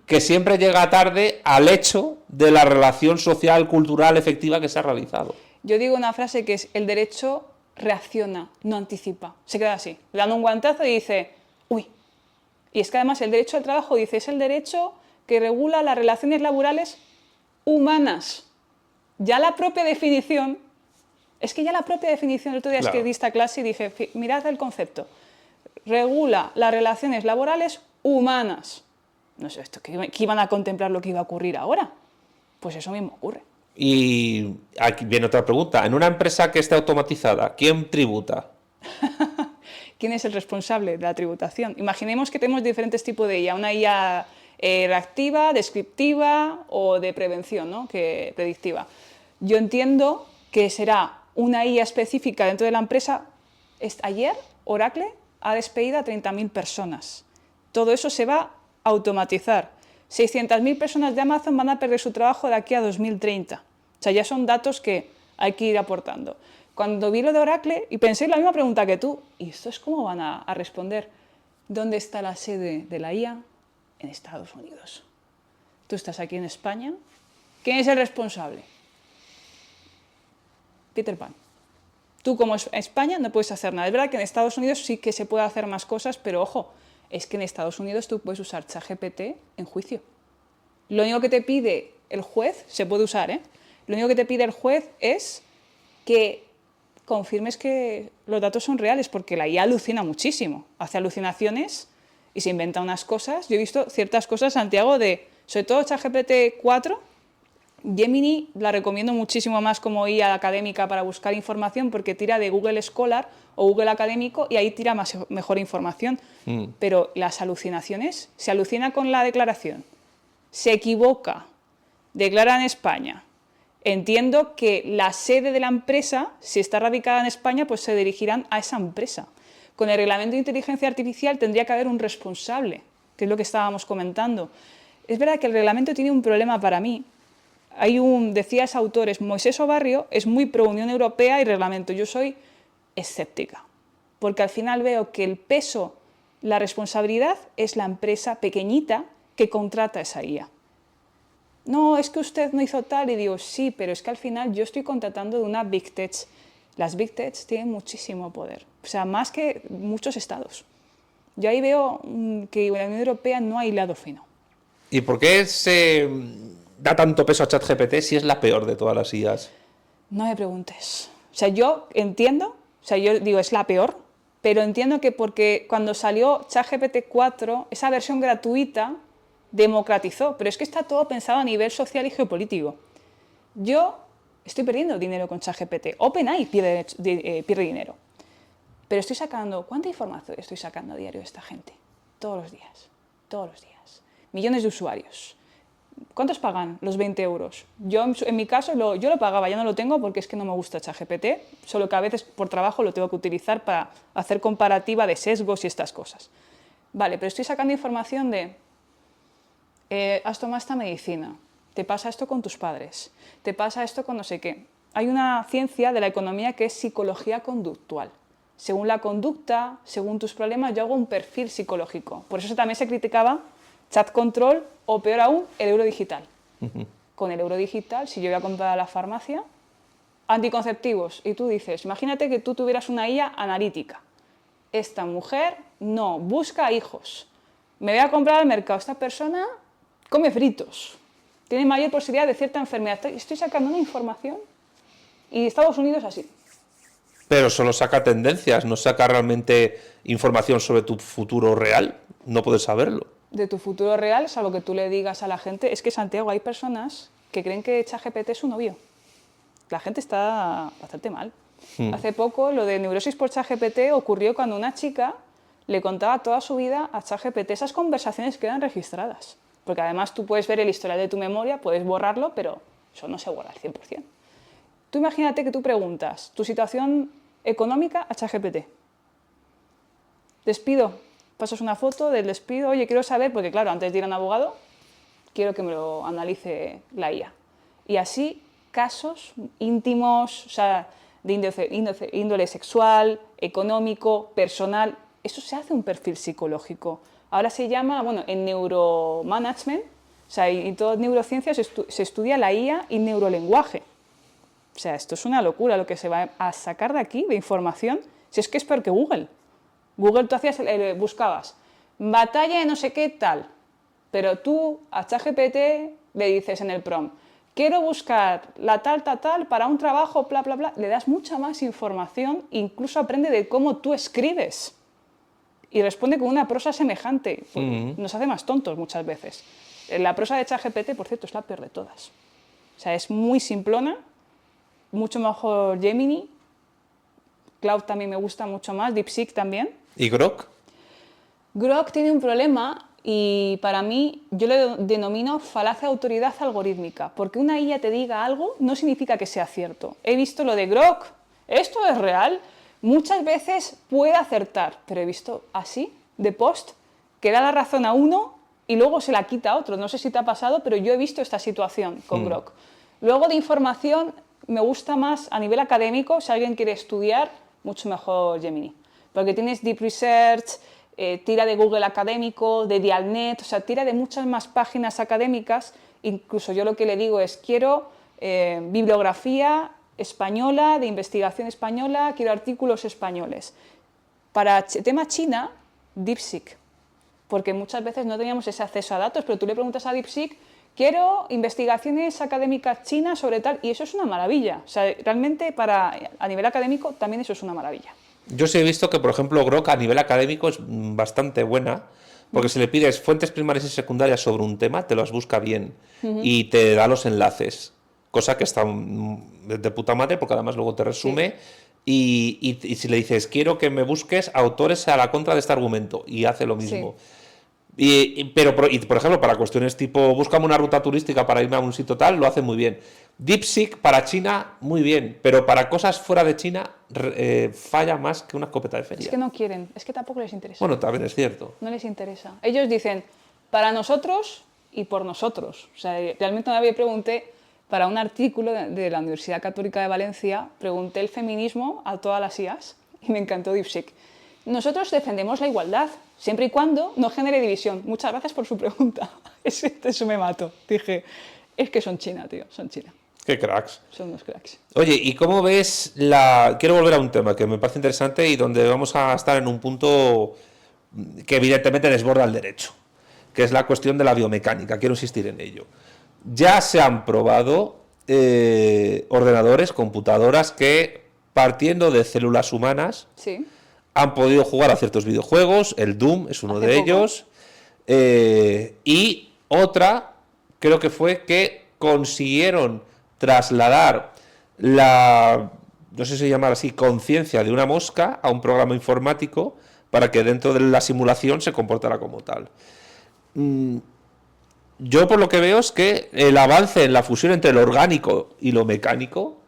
que siempre llega tarde al hecho de la relación social, cultural, efectiva que se ha realizado. Yo digo una frase que es: el derecho reacciona, no anticipa. Se queda así, le dan un guantazo y dice, uy. Y es que además el derecho al trabajo, dice, es el derecho que regula las relaciones laborales humanas. Ya la propia definición, el otro día es que di esta clase y dije, mirad el concepto, regula las relaciones laborales humanas. No sé, esto, ¿qué iban a contemplar lo que iba a ocurrir ahora? Pues eso mismo ocurre. Y aquí viene otra pregunta. En una empresa que esté automatizada, ¿quién tributa? ¿Quién es el responsable de la tributación? Imaginemos que tenemos diferentes tipos de IA. Una IA reactiva, descriptiva o de prevención, ¿no? Predictiva. Yo entiendo que será una IA específica dentro de la empresa. Ayer Oracle ha despedido a 30.000 personas. Todo eso se va a automatizar. 600.000 personas de Amazon van a perder su trabajo de aquí a 2030. O sea, ya son datos que hay que ir aportando. Cuando vi lo de Oracle, y pensé la misma pregunta que tú, ¿y esto es cómo van a responder? ¿Dónde está la sede de la IA? En Estados Unidos. Tú estás aquí en España. ¿Quién es el responsable? Peter Pan. Tú como España no puedes hacer nada. Es verdad que en Estados Unidos sí que se puede hacer más cosas, pero ojo, es que en Estados Unidos tú puedes usar ChatGPT en juicio. Lo único que te pide el juez, se puede usar, lo único que te pide el juez es que confirmes que los datos son reales, porque la IA alucina muchísimo, hace alucinaciones y se inventa unas cosas. Yo he visto ciertas cosas, Santiago, sobre todo ChatGPT 4, Gemini la recomiendo muchísimo más como IA académica para buscar información, porque tira de Google Scholar o Google Académico y ahí tira mejor información. Pero las alucinaciones, se alucina con la declaración, se equivoca, declara en España. Entiendo que la sede de la empresa, si está radicada en España, pues se dirigirán a esa empresa. Con el reglamento de inteligencia artificial tendría que haber un responsable, que es lo que estábamos comentando. Es verdad que el reglamento tiene un problema para mí. Decía ese autor, Moisés Obarrio, es muy pro Unión Europea y reglamento. Yo soy escéptica, porque al final veo que el peso, la responsabilidad es la empresa pequeñita que contrata esa IA. No, es que usted no hizo tal, y digo, sí, pero es que al final yo estoy contratando de una Big Tech. Las Big Tech tienen muchísimo poder, o sea, más que muchos estados. Yo ahí veo que la Unión Europea no ha hilado fino. ¿Y por qué se da tanto peso a ChatGPT si es la peor de todas las IAs? No me preguntes. O sea, yo entiendo, yo digo, es la peor, pero entiendo que porque cuando salió ChatGPT 4, esa versión gratuita democratizó, pero es que está todo pensado a nivel social y geopolítico. Yo Estoy perdiendo dinero con ChatGPT. OpenAI pierde dinero. Pero estoy sacando... ¿Cuánta información estoy sacando a diario de esta gente? Todos los días. Todos los días. Millones de usuarios. ¿Cuántos pagan los 20 euros? Yo, en mi caso, yo lo pagaba, ya no lo tengo porque es que no me gusta ChatGPT, solo que a veces por trabajo lo tengo que utilizar para hacer comparativa de sesgos y estas cosas. Vale, pero estoy sacando información de... has tomado esta medicina, te pasa esto con tus padres, te pasa esto con no sé qué. Hay una ciencia de la economía que es psicología conductual. Según la conducta, según tus problemas, yo hago un perfil psicológico. Por eso también se criticaba Chat Control o, peor aún, el euro digital. Con el euro digital, si yo voy a comprar a la farmacia, anticonceptivos, y tú dices, imagínate que tú tuvieras una IA analítica. Esta mujer no busca hijos. Me voy a comprar al mercado. Esta persona come fritos. Tiene mayor posibilidad de cierta enfermedad. Estoy sacando una información y Estados Unidos así. Pero solo saca tendencias, no saca realmente información sobre tu futuro real. No puedes saberlo. De tu futuro real, salvo que tú le digas a la gente, es que, Santiago, hay personas que creen que ChatGPT es su novio. La gente está bastante mal. Hace poco lo de neurosis por ChatGPT ocurrió cuando una chica le contaba toda su vida a ChatGPT. Esas conversaciones quedan registradas, porque además tú puedes ver el historial de tu memoria, puedes borrarlo, pero eso no se borra al 100%. Tú imagínate que tú preguntas tu situación económica a ChatGPT. Despido, pasas una foto del despido, oye, quiero saber, porque claro, antes de ir a un abogado, quiero que me lo analice la IA. Y así, casos íntimos, o sea, de índole sexual, económico, personal, eso se hace un perfil psicológico. Ahora se llama, bueno, en neuromanagement, o sea, en todas neurociencias se estudia la IA y neurolenguaje. O sea, esto es una locura lo que se va a sacar de aquí, de información, si es que es peor que Google. Google tú hacías, buscabas batalla de no sé qué tal, pero tú a ChatGPT le dices en el prompt, quiero buscar la tal para un trabajo, bla, bla, bla, le das mucha más información, incluso aprende de cómo tú escribes y responde con una prosa semejante. Nos hace más tontos muchas veces. La prosa de ChatGPT, por cierto, es la peor de todas. O sea, es muy simplona, mucho mejor Gemini, Cloud también me gusta mucho más, DeepSeek también. ¿Y Grok? Grok tiene un problema y para mí yo lo denomino falacia de autoridad algorítmica, porque una IA te diga algo no significa que sea cierto. He visto lo de Grok, esto es real, muchas veces puede acertar, pero he visto así, de post, que da la razón a uno y luego se la quita a otro. No sé si te ha pasado, pero yo he visto esta situación con Grok. Luego de información me gusta más a nivel académico, si alguien quiere estudiar, mucho mejor Gemini, porque tienes Deep Research, tira de Google Académico, de Dialnet, o sea, tira de muchas más páginas académicas. Incluso yo lo que le digo es, quiero bibliografía española, de investigación española, quiero artículos españoles. Para tema China, DeepSeek, porque muchas veces no teníamos ese acceso a datos, pero tú le preguntas a DeepSeek, quiero investigaciones académicas chinas sobre tal, y eso es una maravilla. O sea, realmente a nivel académico también eso es una maravilla. Yo sí he visto que, por ejemplo, Grok a nivel académico es bastante buena, porque si le pides fuentes primarias y secundarias sobre un tema, te las busca bien y te da los enlaces, cosa que está de puta madre, porque además luego te resume. Sí. Y si le dices, quiero que me busques autores a la contra de este argumento, y hace lo mismo. Sí. Pero, por ejemplo, para cuestiones tipo, búscame una ruta turística para irme a un sitio tal, lo hace muy bien. DeepSeek para China, muy bien, pero para cosas fuera de China falla más que una escopeta de feria. Es que no quieren, es que tampoco les interesa. Bueno, también es cierto. No les interesa. Ellos dicen, para nosotros y por nosotros. O sea, realmente una vez pregunté, para un artículo de la Universidad Católica de Valencia, pregunté el feminismo a todas las IAs y me encantó DeepSeek. Nosotros defendemos la igualdad, siempre y cuando no genere división. Muchas gracias por su pregunta. Eso me mato. Dije, es que son China, tío, son China. Qué cracks. Son unos cracks. Oye, ¿y cómo ves Quiero volver a un tema que me parece interesante y donde vamos a estar en un punto que evidentemente desborda el derecho, que es la cuestión de la biomecánica. Quiero insistir en ello. Ya se han probado ordenadores, computadoras que, partiendo de células humanas, sí, han podido jugar a ciertos videojuegos. El Doom es uno de ellos. Y otra, creo que fue que consiguieron trasladar no sé si se llama así, conciencia de una mosca a un programa informático para que dentro de la simulación se comportara como tal. Yo por lo que veo es que el avance en la fusión entre lo orgánico y lo mecánico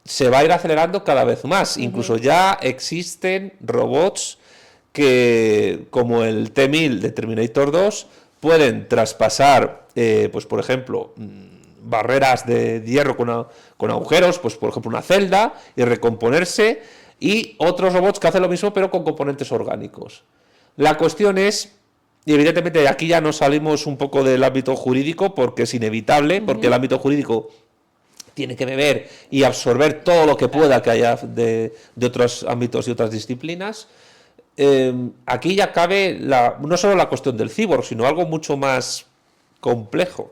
se va a ir acelerando cada vez más. Incluso ya existen robots que, como el T-1000 de Terminator 2, pueden traspasar, pues por ejemplo, barreras de hierro con agujeros, pues por ejemplo una celda, y recomponerse, y otros robots que hacen lo mismo pero con componentes orgánicos. La cuestión es, y evidentemente aquí ya nos salimos un poco del ámbito jurídico porque es inevitable, porque el ámbito jurídico tiene que beber y absorber todo lo que pueda que haya de otros ámbitos y otras disciplinas. Aquí ya cabe no solo la cuestión del cyborg, sino algo mucho más complejo.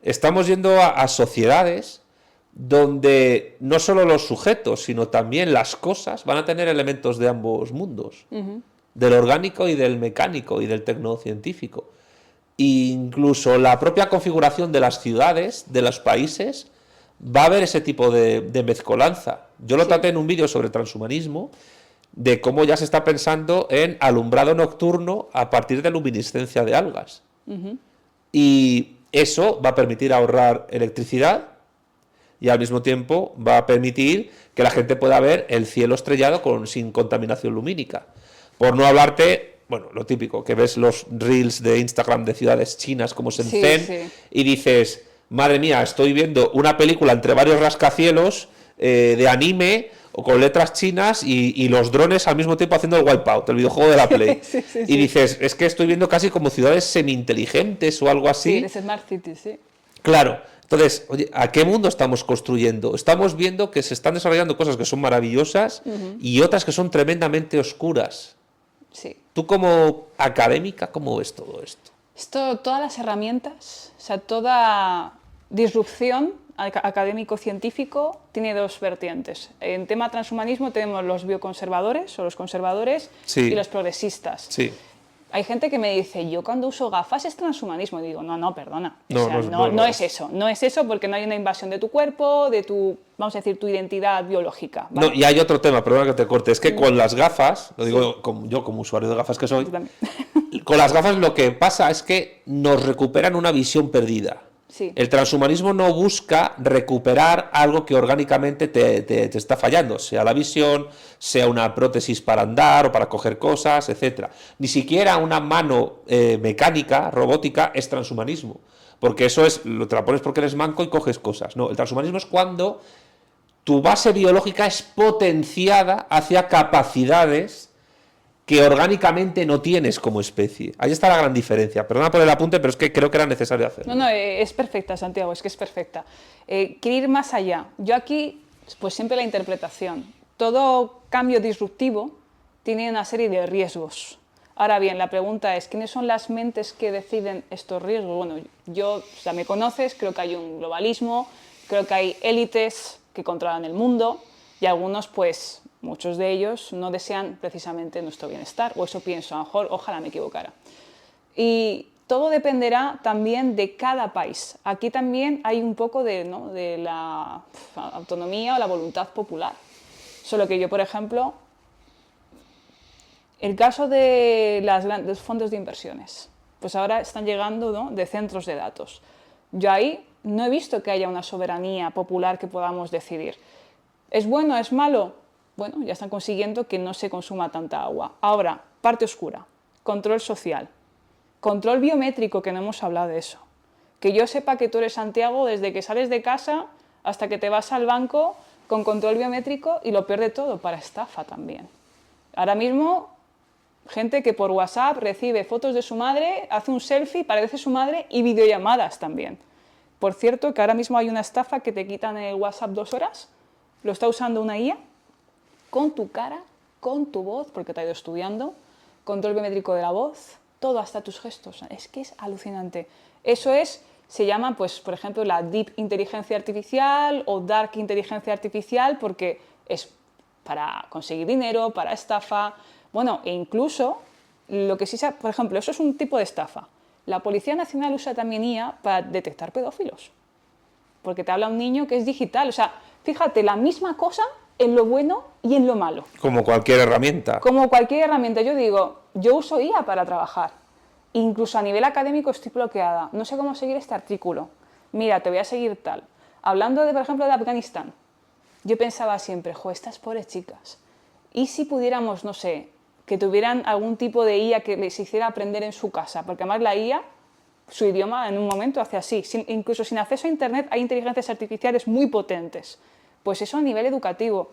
Estamos yendo a sociedades donde no solo los sujetos, sino también las cosas van a tener elementos de ambos mundos, del orgánico y del mecánico y del tecnocientífico. Incluso la propia configuración de las ciudades, de los países, va a haber ese tipo de mezcolanza. Yo lo traté en un vídeo sobre transhumanismo, de cómo ya se está pensando en alumbrado nocturno a partir de luminiscencia de algas. Y eso va a permitir ahorrar electricidad y al mismo tiempo va a permitir que la gente pueda ver el cielo estrellado sin contaminación lumínica. Por no hablarte, bueno, lo típico, que ves los reels de Instagram de ciudades chinas como Shenzhen y dices, madre mía, estoy viendo una película entre varios rascacielos de anime o con letras chinas y los drones al mismo tiempo haciendo el Wipeout, el videojuego de la Play. Y dices, es que estoy viendo casi como ciudades semi-inteligentes o algo así. Sí, es Smart City, sí. Claro. Entonces, oye, ¿a qué mundo estamos construyendo? Estamos viendo que se están desarrollando cosas que son maravillosas y otras que son tremendamente oscuras. Sí. Tú como académica, ¿cómo ves todo esto? Todas las herramientas, o sea, toda disrupción académico-científico tiene dos vertientes. En tema transhumanismo tenemos los bioconservadores o los conservadores y los progresistas. Sí. Hay gente que me dice, yo cuando uso gafas es transhumanismo. Y digo, no, perdona. No es eso. No es eso porque no hay una invasión de tu cuerpo, de tu, vamos a decir, tu identidad biológica. ¿Vale? No, y hay otro tema, perdona que te corte, es que con las gafas, lo digo yo como usuario de gafas que soy, con las gafas lo que pasa es que nos recuperan una visión perdida. Sí. El transhumanismo no busca recuperar algo que orgánicamente te está fallando, sea la visión, sea una prótesis para andar o para coger cosas, etc. Ni siquiera una mano mecánica, robótica, es transhumanismo, porque eso es, te la pones porque eres manco y coges cosas. No, el transhumanismo es cuando tu base biológica es potenciada hacia capacidades que orgánicamente no tienes como especie. Ahí está la gran diferencia. Perdona por el apunte, pero es que creo que era necesario hacerlo. No, es perfecta, Santiago, es que es perfecta. Quiero ir más allá. Yo aquí, pues siempre la interpretación. Todo cambio disruptivo tiene una serie de riesgos. Ahora bien, la pregunta es, ¿quiénes son las mentes que deciden estos riesgos? Bueno, me conoces, creo que hay un globalismo, creo que hay élites que controlan el mundo y algunos, pues, muchos de ellos no desean precisamente nuestro bienestar, o eso pienso, a lo mejor, ojalá me equivocara. Y todo dependerá también de cada país. Aquí también hay un poco de la autonomía o la voluntad popular. Solo que yo, por ejemplo, el caso de los fondos de inversiones, pues ahora están llegando, ¿no?, de centros de datos. Yo ahí no he visto que haya una soberanía popular que podamos decidir. ¿Es bueno? ¿Es malo? Bueno, ya están consiguiendo que no se consuma tanta agua. Ahora, parte oscura, control social, control biométrico, que no hemos hablado de eso. Que yo sepa que tú eres Santiago desde que sales de casa hasta que te vas al banco con control biométrico y lo peor de todo, para estafa también. Ahora mismo, gente que por WhatsApp recibe fotos de su madre, hace un selfie, parece su madre y videollamadas también. Por cierto, que ahora mismo hay una estafa que te quitan el WhatsApp 2 horas, lo está usando una IA, con tu cara, con tu voz, porque te ha ido estudiando, control biométrico de la voz, todo, hasta tus gestos. Es que es alucinante. Eso se llama, pues, por ejemplo, la Deep Inteligencia Artificial o Dark Inteligencia Artificial, porque es para conseguir dinero, para estafa. Bueno, e incluso, lo que sí sea, por ejemplo, eso es un tipo de estafa. La Policía Nacional usa también IA para detectar pedófilos. Porque te habla un niño que es digital. O sea, fíjate, la misma cosa en lo bueno y en lo malo. Como cualquier herramienta. Como cualquier herramienta. Yo digo, yo uso IA para trabajar. Incluso a nivel académico estoy bloqueada. No sé cómo seguir este artículo. Mira, te voy a seguir tal. Hablando, por ejemplo, de Afganistán. Yo pensaba siempre, estas pobres chicas. ¿Y si pudiéramos, no sé, que tuvieran algún tipo de IA que les hiciera aprender en su casa? Porque además la IA, su idioma en un momento hace así. Incluso sin acceso a Internet hay inteligencias artificiales muy potentes. Pues eso a nivel educativo.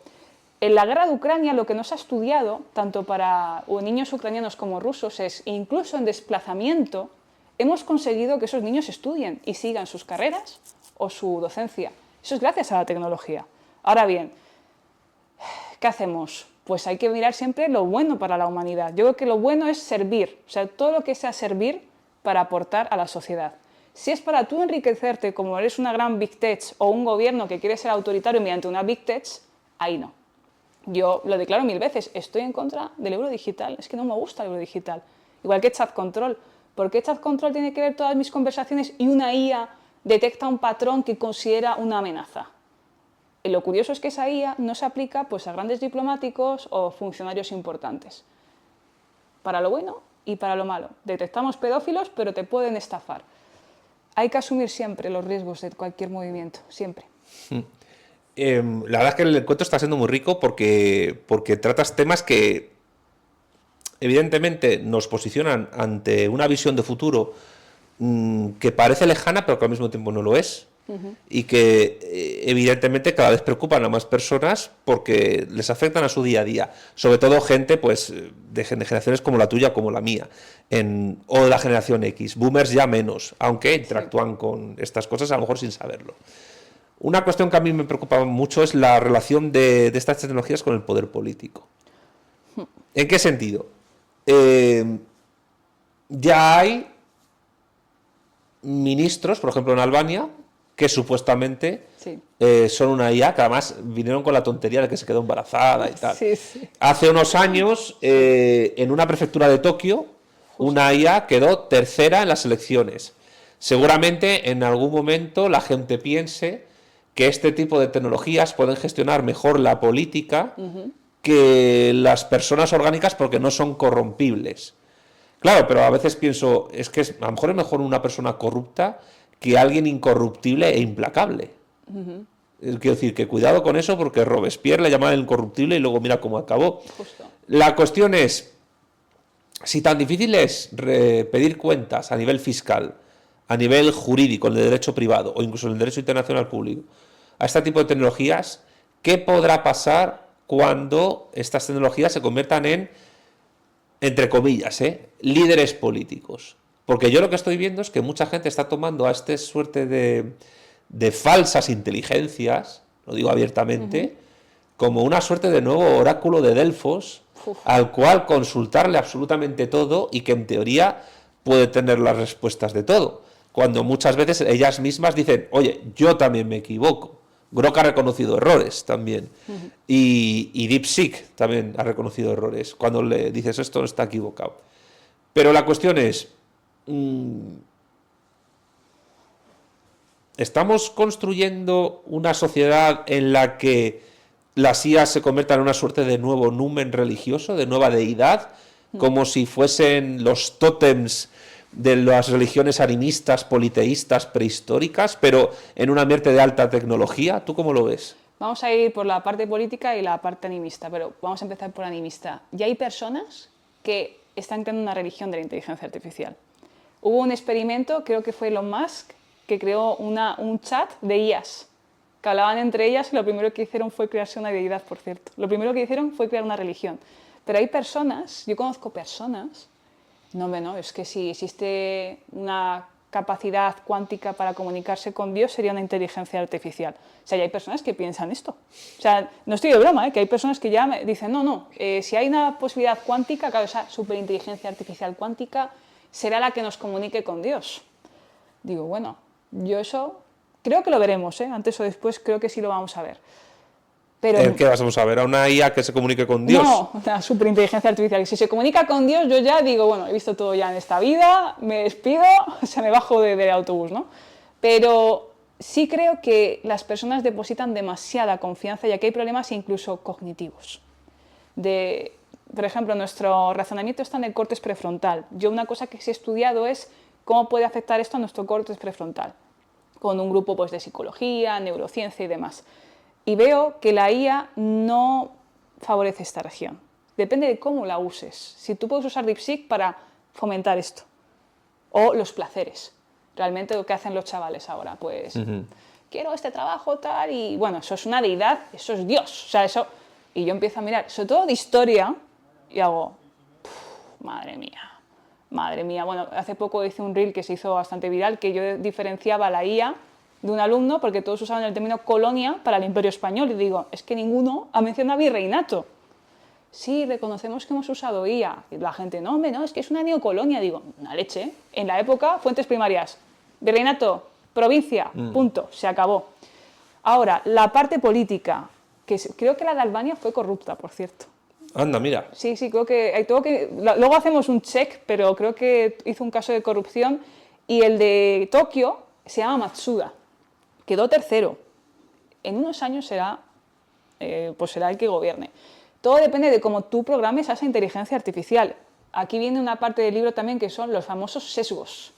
En la guerra de Ucrania lo que no se ha estudiado, tanto para niños ucranianos como rusos, es incluso en desplazamiento, hemos conseguido que esos niños estudien y sigan sus carreras o su docencia. Eso es gracias a la tecnología. Ahora bien, ¿qué hacemos? Pues hay que mirar siempre lo bueno para la humanidad. Yo creo que lo bueno es servir, o sea, todo lo que sea servir para aportar a la sociedad. Si es para tú enriquecerte como eres una gran Big Tech o un gobierno que quiere ser autoritario mediante una Big Tech, ahí no. Yo lo declaro 1000 veces, estoy en contra del euro digital, es que no me gusta el euro digital. Igual que Chat Control. ¿Por qué Chat Control tiene que ver todas mis conversaciones y una IA detecta un patrón que considera una amenaza? Y lo curioso es que esa IA no se aplica pues, a grandes diplomáticos o funcionarios importantes. Para lo bueno y para lo malo. Detectamos pedófilos, pero te pueden estafar. Hay que asumir siempre los riesgos de cualquier movimiento, siempre. La verdad es que el encuentro está siendo muy rico porque tratas temas que evidentemente nos posicionan ante una visión de futuro que parece lejana pero que al mismo tiempo no lo es. Y que evidentemente cada vez preocupan a más personas porque les afectan a su día a día, sobre todo gente pues de generaciones como la tuya, como la mía, o de la generación X, boomers ya menos, aunque interactúan con estas cosas a lo mejor sin saberlo. Una cuestión que a mí me preocupa mucho es la relación de estas tecnologías con el poder político. ¿En qué sentido? Ya hay ministros, por ejemplo en Albania, que supuestamente son una IA, que además vinieron con la tontería de que se quedó embarazada y tal. Hace unos años, en una prefectura de Tokio, una IA quedó tercera en las elecciones. Seguramente en algún momento la gente piense que este tipo de tecnologías pueden gestionar mejor la política que las personas orgánicas porque no son corrompibles. Claro, pero a veces pienso, es que a lo mejor es mejor una persona corrupta que alguien incorruptible e implacable. Quiero decir que cuidado con eso porque Robespierre le llamaban incorruptible y luego mira cómo acabó. Justo. La cuestión es, si tan difícil es pedir cuentas a nivel fiscal, a nivel jurídico, en el derecho privado o incluso en el derecho internacional público, a este tipo de tecnologías, ¿qué podrá pasar cuando estas tecnologías se conviertan en, entre comillas, líderes políticos? Porque yo lo que estoy viendo es que mucha gente está tomando a esta suerte de falsas inteligencias, lo digo abiertamente, como una suerte de nuevo oráculo de Delfos, al cual consultarle absolutamente todo y que en teoría puede tener las respuestas de todo. Cuando muchas veces ellas mismas dicen, oye, yo también me equivoco. Grok ha reconocido errores también. Y DeepSeek también ha reconocido errores. Cuando le dices esto no está equivocado. Pero la cuestión es, ¿estamos construyendo una sociedad en la que las IAs se conviertan en una suerte de nuevo numen religioso, de nueva deidad, como si fuesen los tótems de las religiones animistas, politeístas, prehistóricas, pero en un ambiente de alta tecnología? ¿Tú cómo lo ves? Vamos a ir por la parte política y la parte animista, pero vamos a empezar por animista. Ya hay personas que están creando una religión de la inteligencia artificial. Hubo un experimento, creo que fue Elon Musk, que creó un chat de IAs, que hablaban entre ellas y lo primero que hicieron fue crearse una deidad, por cierto. Lo primero que hicieron fue crear una religión. Pero hay personas, yo conozco personas, no, es que si existe una capacidad cuántica para comunicarse con Dios sería una inteligencia artificial. O sea, ya hay personas que piensan esto. O sea, no estoy de broma, que hay personas que ya me dicen, si hay una posibilidad cuántica, claro, esa superinteligencia artificial cuántica será la que nos comunique con Dios. Digo, bueno, yo eso creo que lo veremos, antes o después creo que sí lo vamos a ver. Pero, ¿qué vamos a ver? ¿A una IA que se comunique con Dios? No, una superinteligencia artificial. Si se comunica con Dios, yo ya digo, bueno, he visto todo ya en esta vida, me despido, me bajo del autobús, ¿no? Pero sí creo que las personas depositan demasiada confianza y aquí hay problemas incluso cognitivos. Por ejemplo, nuestro razonamiento está en el córtex prefrontal. Yo una cosa que sí he estudiado es cómo puede afectar esto a nuestro córtex prefrontal, con un grupo pues, de psicología, neurociencia y demás. Y veo que la IA no favorece esta región. Depende de cómo la uses. Si tú puedes usar DeepSeek para fomentar esto, o los placeres. Realmente lo que hacen los chavales ahora, pues quiero este trabajo tal y bueno, eso es una deidad, eso es Dios, o sea, eso... Y yo empiezo a mirar, sobre todo de historia, y hago, madre mía. Bueno, hace poco hice un reel que se hizo bastante viral, que yo diferenciaba la IA de un alumno, porque todos usaban el término colonia para el Imperio Español, y digo, es que ninguno ha mencionado virreinato. Sí, reconocemos que hemos usado IA. Y la gente, no, hombre, no, es que es una neocolonia. Digo, una leche. En la época, fuentes primarias, virreinato, provincia, punto, se acabó. Ahora, la parte política, que creo que la de Albania fue corrupta, por cierto. Anda, mira. Sí, creo que, luego hacemos un check, pero creo que hizo un caso de corrupción. Y el de Tokio se llama Matsuda. Quedó tercero. En unos años será el que gobierne. Todo depende de cómo tú programes a esa inteligencia artificial. Aquí viene una parte del libro también que son los famosos sesgos.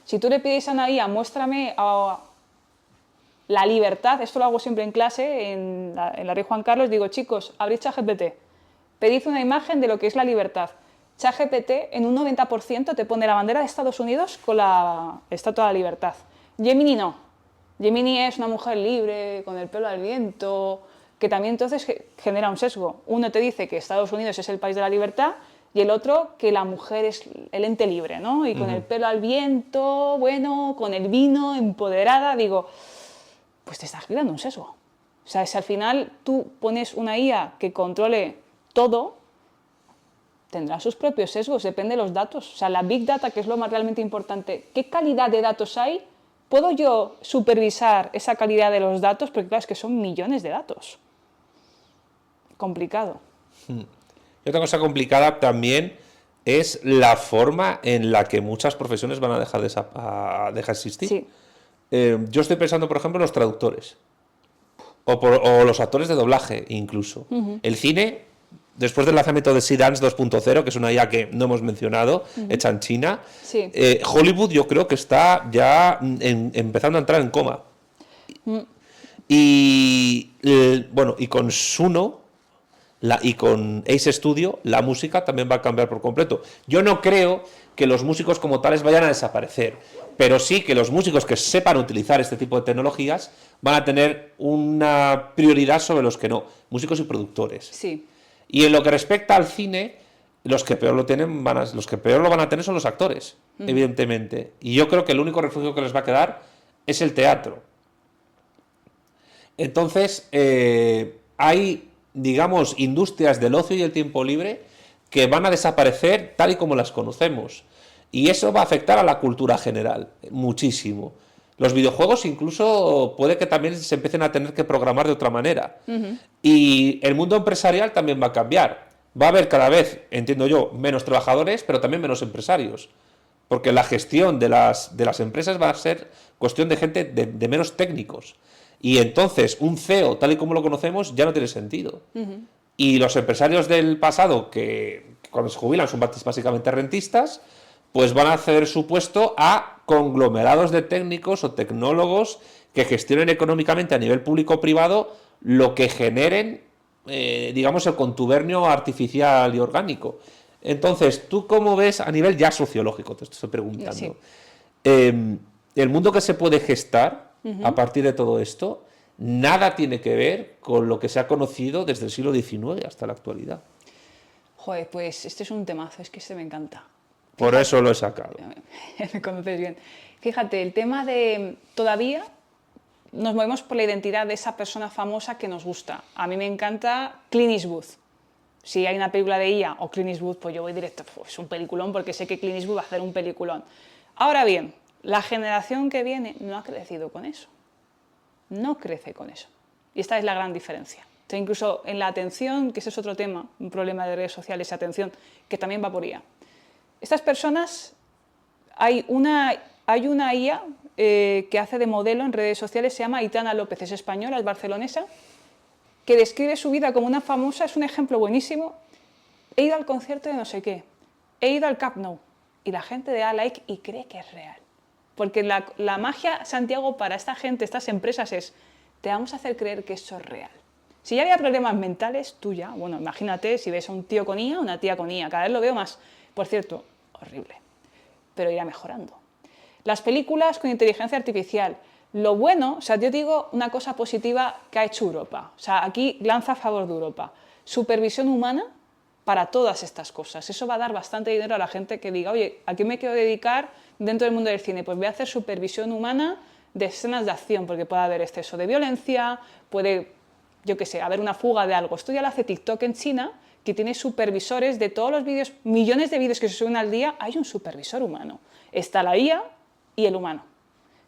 Si tú le pides a una IA, muéstrame la libertad, esto lo hago siempre en clase, en la Rey Juan Carlos, digo, chicos, abrid ChatGPT, pedid una imagen de lo que es la libertad. ChatGPT en un 90% te pone la bandera de Estados Unidos con la Estatua de la Libertad. Gemini no. Gemini es una mujer libre, con el pelo al viento, que también entonces genera un sesgo. Uno te dice que Estados Unidos es el país de la libertad y el otro que la mujer es el ente libre, ¿no? Y con el pelo al viento, bueno, con el vino, empoderada, digo, pues te estás creando un sesgo. O sea, si al final tú pones una IA que controle todo, tendrá sus propios sesgos, depende de los datos. O sea, la Big Data, que es lo más realmente importante, ¿qué calidad de datos hay? ¿Puedo yo supervisar esa calidad de los datos? Porque claro, es que son millones de datos. Complicado. Y otra cosa complicada también es la forma en la que muchas profesiones van a dejar de existir. Sí. Yo estoy pensando, por ejemplo, en los traductores o los actores de doblaje incluso. El cine, después del lanzamiento de Seedance 2.0, que es una IA que no hemos mencionado, hecha en China, Sí. Hollywood yo creo que está ya empezando a entrar en coma. Y bueno, y con Suno y con Ace Studio la música también va a cambiar por completo. Yo no creo que los músicos como tales vayan a desaparecer, pero sí que los músicos que sepan utilizar este tipo de tecnologías van a tener una prioridad sobre los que no, músicos y productores. Sí. Y en lo que respecta al cine, los que peor lo tienen los que peor lo van a tener son los actores, evidentemente. Y yo creo que el único refugio que les va a quedar es el teatro. Entonces, hay, digamos, industrias del ocio y el tiempo libre que van a desaparecer tal y como las conocemos. Y eso va a afectar a la cultura general, muchísimo. Los videojuegos incluso puede que también se empiecen a tener que programar de otra manera. Y el mundo empresarial también va a cambiar. Va a haber cada vez, entiendo yo, menos trabajadores, pero también menos empresarios. Porque la gestión de las empresas va a ser cuestión de gente de menos técnicos. Y entonces un CEO, tal y como lo conocemos, ya no tiene sentido. Y los empresarios del pasado, que cuando se jubilan son básicamente rentistas, pues van a ceder su puesto a conglomerados de técnicos o tecnólogos que gestionen económicamente a nivel público-privado lo que generen, digamos, el contubernio artificial y orgánico. Entonces, ¿tú cómo ves a nivel ya sociológico? Te estoy preguntando. Sí. El mundo que se puede gestar a partir de todo esto, nada tiene que ver con lo que se ha conocido desde el siglo XIX hasta la actualidad. Joder, pues este es un temazo, es que este me encanta. Por eso lo he sacado. Me conoces bien. Fíjate, el tema de todavía nos movemos por la identidad de esa persona famosa que nos gusta. A mí me encanta Clint Eastwood. Si hay una película de IA o Clint Eastwood, pues yo voy directo, pues es un peliculón porque sé que Clint Eastwood va a hacer un peliculón. Ahora bien, la generación que viene no ha crecido con eso. No crece con eso. Y esta es la gran diferencia. O sea, incluso en la atención, que ese es otro tema, un problema de redes sociales, atención, que también va por IA. Estas personas, hay una IA que hace de modelo en redes sociales, se llama Aitana López, es española, es barcelonesa, que describe su vida como una famosa, es un ejemplo buenísimo. He ido al concierto de no sé qué, he ido al Camp Nou, y la gente le da like y cree que es real. Porque la magia, Santiago, para esta gente, estas empresas es, te vamos a hacer creer que eso es real. Si ya había problemas mentales, tú ya, bueno, imagínate si ves a un tío con IA o una tía con IA, cada vez lo veo más, por cierto, horrible, pero irá mejorando. Las películas con inteligencia artificial, lo bueno, o sea, yo digo una cosa positiva que ha hecho Europa, o sea, aquí lanza a favor de Europa, supervisión humana para todas estas cosas. Eso va a dar bastante dinero a la gente que diga, oye, ¿a qué me quiero dedicar dentro del mundo del cine? Pues voy a hacer supervisión humana de escenas de acción, porque puede haber exceso de violencia, puede, yo qué sé, haber una fuga de algo. Esto ya lo hace TikTok en China, que tiene supervisores de todos los vídeos, millones de vídeos que se suben al día, hay un supervisor humano. Está la IA y el humano.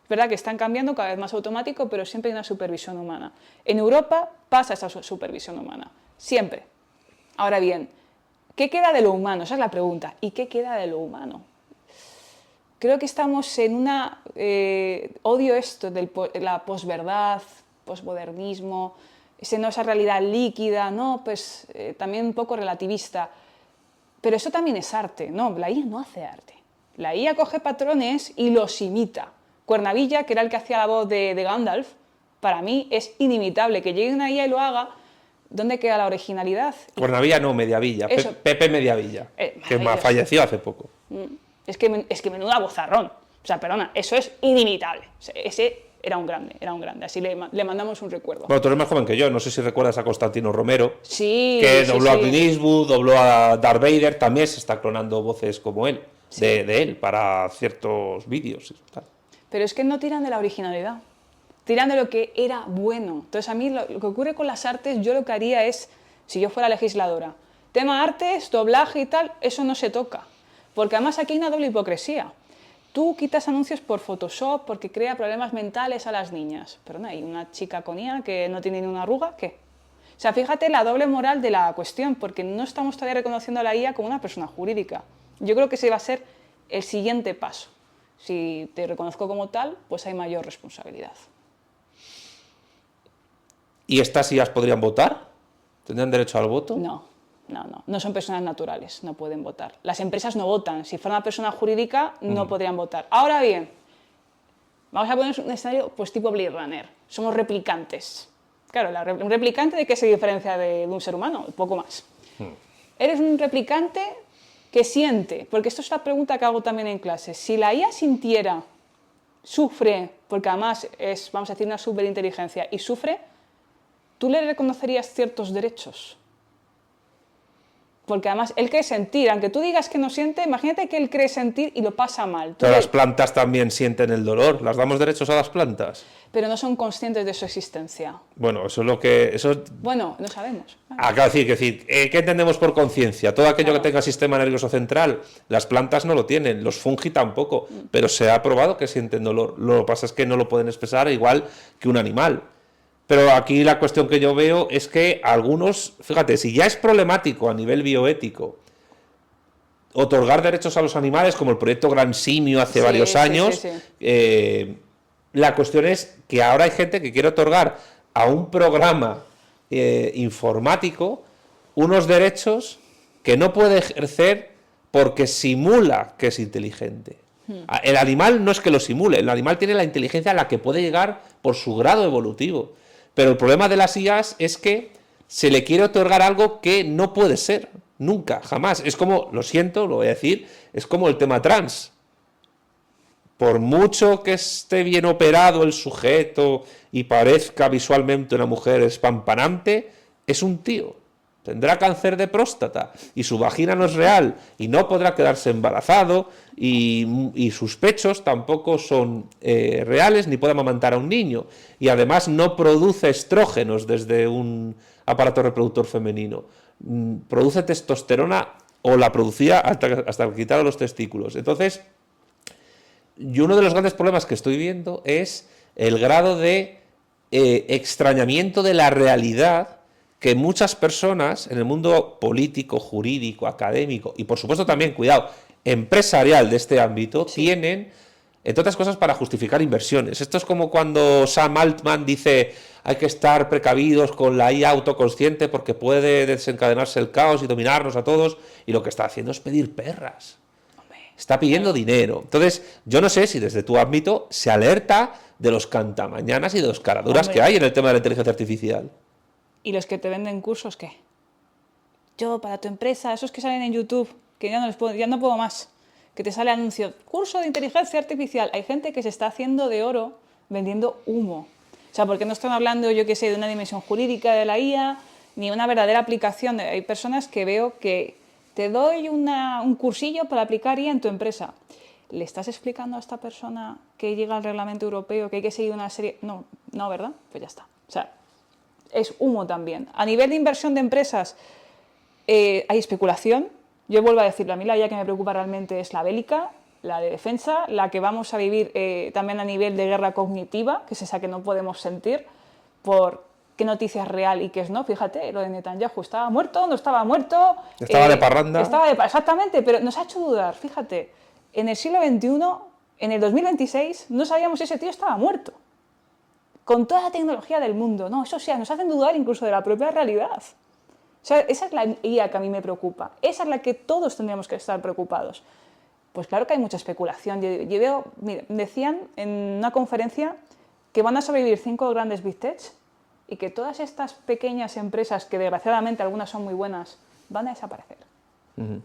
Es verdad que están cambiando cada vez más automático, pero siempre hay una supervisión humana. En Europa pasa esa supervisión humana, siempre. Ahora bien, ¿qué queda de lo humano? Esa es la pregunta. ¿Y qué queda de lo humano? Creo que estamos en una... odio esto de la posverdad, posmodernismo, esa realidad líquida, ¿no? Pues también un poco relativista. Pero eso también es arte, ¿no? La IA no hace arte. La IA coge patrones y los imita. Cuernavilla, que era el que hacía la voz de Gandalf, para mí es inimitable. Que llegue una IA y lo haga, ¿dónde queda la originalidad? Cuernavilla no, Mediavilla. Pepe Mediavilla, que falleció hace poco. Es que menuda vozarrón. O sea, perdona, eso es inimitable. O sea, ese era un grande. Así le mandamos un recuerdo. Bueno, tú eres más joven que yo, no sé si recuerdas a Constantino Romero, sí, que dobló a Clint Eastwood, dobló a Darth Vader, también se está clonando voces como él, sí, de él, para ciertos vídeos. Pero es que no tiran de la originalidad, tiran de lo que era bueno. Entonces a mí lo que ocurre con las artes, yo lo que haría es, si yo fuera legisladora, tema artes, doblaje y tal, eso no se toca. Porque además aquí hay una doble hipocresía. Tú quitas anuncios por Photoshop porque crea problemas mentales a las niñas. Pero no, hay una chica con IA que no tiene ni una arruga, ¿qué? O sea, fíjate la doble moral de la cuestión, porque no estamos todavía reconociendo a la IA como una persona jurídica. Yo creo que ese va a ser el siguiente paso. Si te reconozco como tal, pues hay mayor responsabilidad. ¿Y estas IAs podrían votar? ¿Tendrían derecho al voto? No son personas naturales, no pueden votar. Las empresas no votan, si fuera una persona jurídica no podrían votar. Ahora bien, vamos a poner un escenario pues tipo Blade Runner, somos replicantes. Claro, un replicante, ¿de qué se diferencia de un ser humano? Un poco más. Eres un replicante que siente, porque esto es la pregunta que hago también en clase, si la IA sintiera, sufre, porque además es, vamos a decir, una superinteligencia y sufre, ¿tú le reconocerías ciertos derechos? Porque además él cree sentir, aunque tú digas que no siente, imagínate que él cree sentir y lo pasa mal. Pero las plantas también sienten el dolor, ¿las damos derechos a las plantas? Pero no son conscientes de su existencia. Bueno, eso es lo que... Bueno, no sabemos. Acabo de decir, ¿qué entendemos por conciencia? Todo aquello que tenga sistema nervioso central, las plantas no lo tienen, los fungi tampoco, pero se ha probado que sienten dolor. Lo que pasa es que no lo pueden expresar igual que un animal. Pero aquí la cuestión que yo veo es que algunos, fíjate, si ya es problemático a nivel bioético otorgar derechos a los animales, como el proyecto Gran Simio hace varios años, la cuestión es que ahora hay gente que quiere otorgar a un programa informático unos derechos que no puede ejercer porque simula que es inteligente. El animal no es que lo simule, el animal tiene la inteligencia a la que puede llegar por su grado evolutivo. Pero el problema de las IAs es que se le quiere otorgar algo que no puede ser, nunca, jamás. Es como, lo siento, lo voy a decir, es como el tema trans. Por mucho que esté bien operado el sujeto y parezca visualmente una mujer espampanante, es un tío. Tendrá cáncer de próstata y su vagina no es real y no podrá quedarse embarazado y sus pechos tampoco son reales ni puede amamantar a un niño. Y además no produce estrógenos desde un aparato reproductor femenino. Produce testosterona o la producía hasta quitar los testículos. Entonces, y uno de los grandes problemas que estoy viendo es el grado de extrañamiento de la realidad que muchas personas en el mundo político, jurídico, académico y por supuesto también, cuidado, empresarial de este ámbito, tienen entre otras cosas para justificar inversiones. Esto es como cuando Sam Altman dice hay que estar precavidos con la IA autoconsciente porque puede desencadenarse el caos y dominarnos a todos, y lo que está haciendo es pedir perras. Está pidiendo dinero. Entonces, yo no sé si desde tu ámbito se alerta de los cantamañanas y de los caraduras que hay en el tema de la inteligencia artificial. ¿Y los que te venden cursos qué? Yo, para tu empresa, esos que salen en YouTube, que ya no puedo más, que te sale anuncio, curso de inteligencia artificial. Hay gente que se está haciendo de oro vendiendo humo. O sea, porque no están hablando, yo qué sé, de una dimensión jurídica de la IA, ni una verdadera aplicación. Hay personas que veo que te doy un cursillo para aplicar IA en tu empresa. ¿Le estás explicando a esta persona que llega al reglamento europeo, que hay que seguir una serie? No, no, ¿verdad? Pues ya está. O sea, es humo también. A nivel de inversión de empresas, hay especulación. Yo vuelvo a decirlo, a mí la IA que me preocupa realmente es la bélica, la de defensa, la que vamos a vivir también a nivel de guerra cognitiva, que es esa que no podemos sentir por qué noticia es real y qué es no. Fíjate, lo de Netanyahu, ¿estaba muerto? ¿No estaba muerto? Estaba de parranda. Exactamente, pero nos ha hecho dudar. Fíjate, en el siglo XXI, en el 2026, no sabíamos si ese tío estaba muerto. Con toda la tecnología del mundo, ¿no? Eso sí, nos hacen dudar incluso de la propia realidad. O sea, esa es la IA que a mí me preocupa. Esa es la que todos tendríamos que estar preocupados. Pues claro que hay mucha especulación. Yo veo, mira, decían en una conferencia que van a sobrevivir 5 grandes Big Tech y que todas estas pequeñas empresas, que desgraciadamente algunas son muy buenas, van a desaparecer.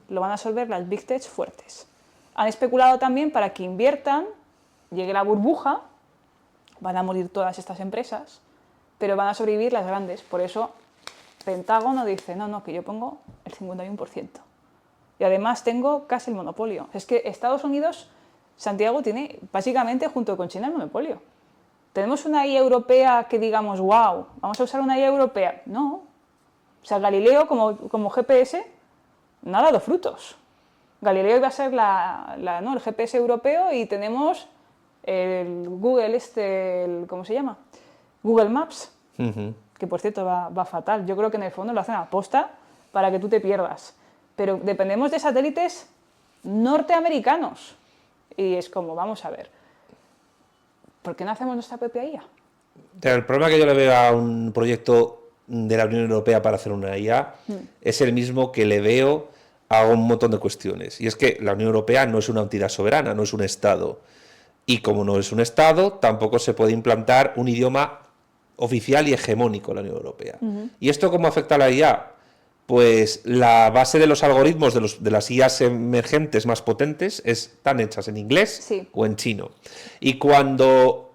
Lo van a absorber las Big Tech fuertes. Han especulado también para que inviertan, llegue la burbuja, van a morir todas estas empresas, pero van a sobrevivir las grandes. Por eso Pentágono dice, no, que yo pongo el 51%. Y además tengo casi el monopolio. Es que Estados Unidos, Santiago, tiene básicamente junto con China el monopolio. ¿Tenemos una IA europea que digamos, wow, vamos a usar una IA europea? No. O sea, Galileo como GPS no ha dado frutos. Galileo iba a ser el GPS europeo y tenemos el Google ¿cómo se llama? Google Maps, que por cierto va fatal. Yo creo que en el fondo lo hacen a posta para que tú te pierdas. Pero dependemos de satélites norteamericanos. Y es como, vamos a ver, ¿por qué no hacemos nuestra propia IA? El problema que yo le veo a un proyecto de la Unión Europea para hacer una IA es el mismo que le veo a un montón de cuestiones. Y es que la Unión Europea no es una entidad soberana, no es un Estado. Y como no es un Estado, tampoco se puede implantar un idioma oficial y hegemónico en la Unión Europea. ¿Y esto cómo afecta a la IA? Pues la base de los algoritmos de las IAs emergentes más potentes están hechas en inglés o en chino. Y cuando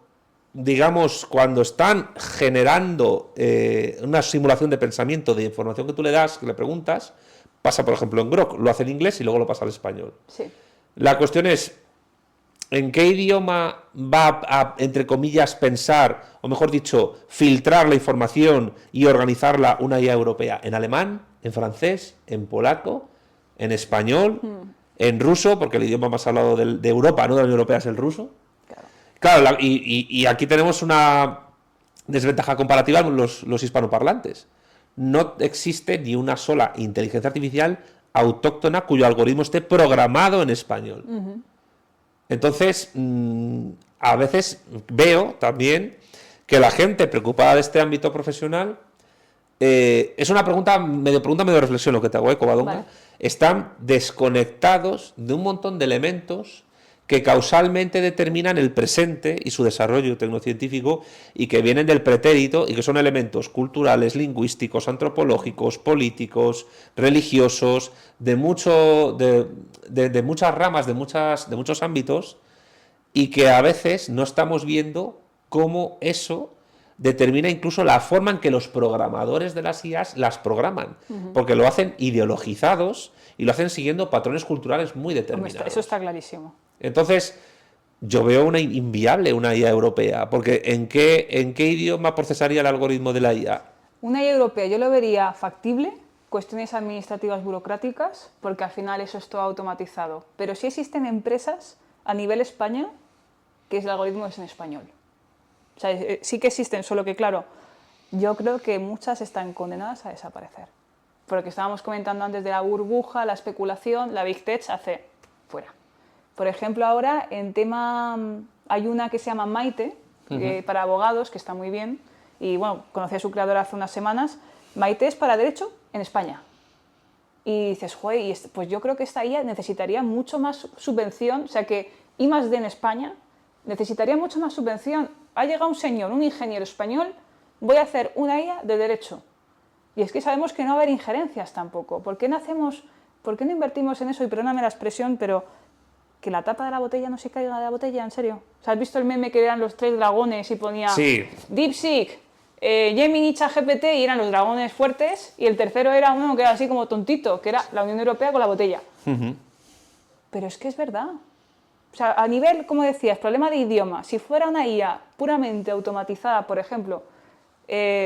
están generando una simulación de pensamiento de información que tú le das, que le preguntas, pasa por ejemplo en Grok, lo hace en inglés y luego lo pasa al español. Sí. La cuestión es, ¿en qué idioma va a, entre comillas, pensar, o mejor dicho, filtrar la información y organizarla una IA europea? ¿En alemán? ¿En francés? ¿En polaco? ¿En español? ¿En ruso? Porque el idioma más hablado de Europa, no de la Unión Europea, es el ruso. Claro, y aquí tenemos una desventaja comparativa con los hispanoparlantes. No existe ni una sola inteligencia artificial autóctona cuyo algoritmo esté programado en español. Entonces, a veces veo también que la gente preocupada de este ámbito profesional, es una pregunta medio reflexión lo que te hago, Covadonga. Vale. Están desconectados de un montón de elementos que causalmente determinan el presente y su desarrollo tecnocientífico, y que vienen del pretérito, y que son elementos culturales, lingüísticos, antropológicos, políticos, religiosos, de muchas ramas, de muchos ámbitos, y que a veces no estamos viendo cómo eso determina incluso la forma en que los programadores de las IAs las programan, porque lo hacen ideologizados y lo hacen siguiendo patrones culturales muy determinados. Eso está clarísimo. Entonces, yo veo inviable una IA europea, porque ¿en qué idioma procesaría el algoritmo de la IA? Una IA europea yo lo vería factible, cuestiones administrativas burocráticas, porque al final eso es todo automatizado. Pero sí existen empresas a nivel España que el algoritmo es en español. O sea, sí que existen, solo que claro, yo creo que muchas están condenadas a desaparecer. Por lo que estábamos comentando antes de la burbuja, la especulación, la Big Tech hace fuera. Por ejemplo, ahora en tema, hay una que se llama Maite, para abogados, que está muy bien, y bueno, conocí a su creadora hace unas semanas. Maite es para derecho en España. Y dices, joder, pues yo creo que esta IA necesitaría mucho más subvención, o sea que I+D en España necesitaría mucho más subvención. Ha llegado un señor, un ingeniero español, voy a hacer una IA de derecho. Y es que sabemos que no va a haber injerencias tampoco. ¿Por qué no invertimos en eso? Y perdóname la expresión, pero que la tapa de la botella no se caiga de la botella, ¿en serio? O sea, ¿has visto el meme que eran los 3 dragones y ponía DeepSeek, Gemini, ChatGPT, y eran los dragones fuertes, y el tercero era uno que era así como tontito, que era la Unión Europea con la botella? Pero es que es verdad. O sea, a nivel, como decías, problema de idioma, si fuera una IA puramente automatizada, por ejemplo,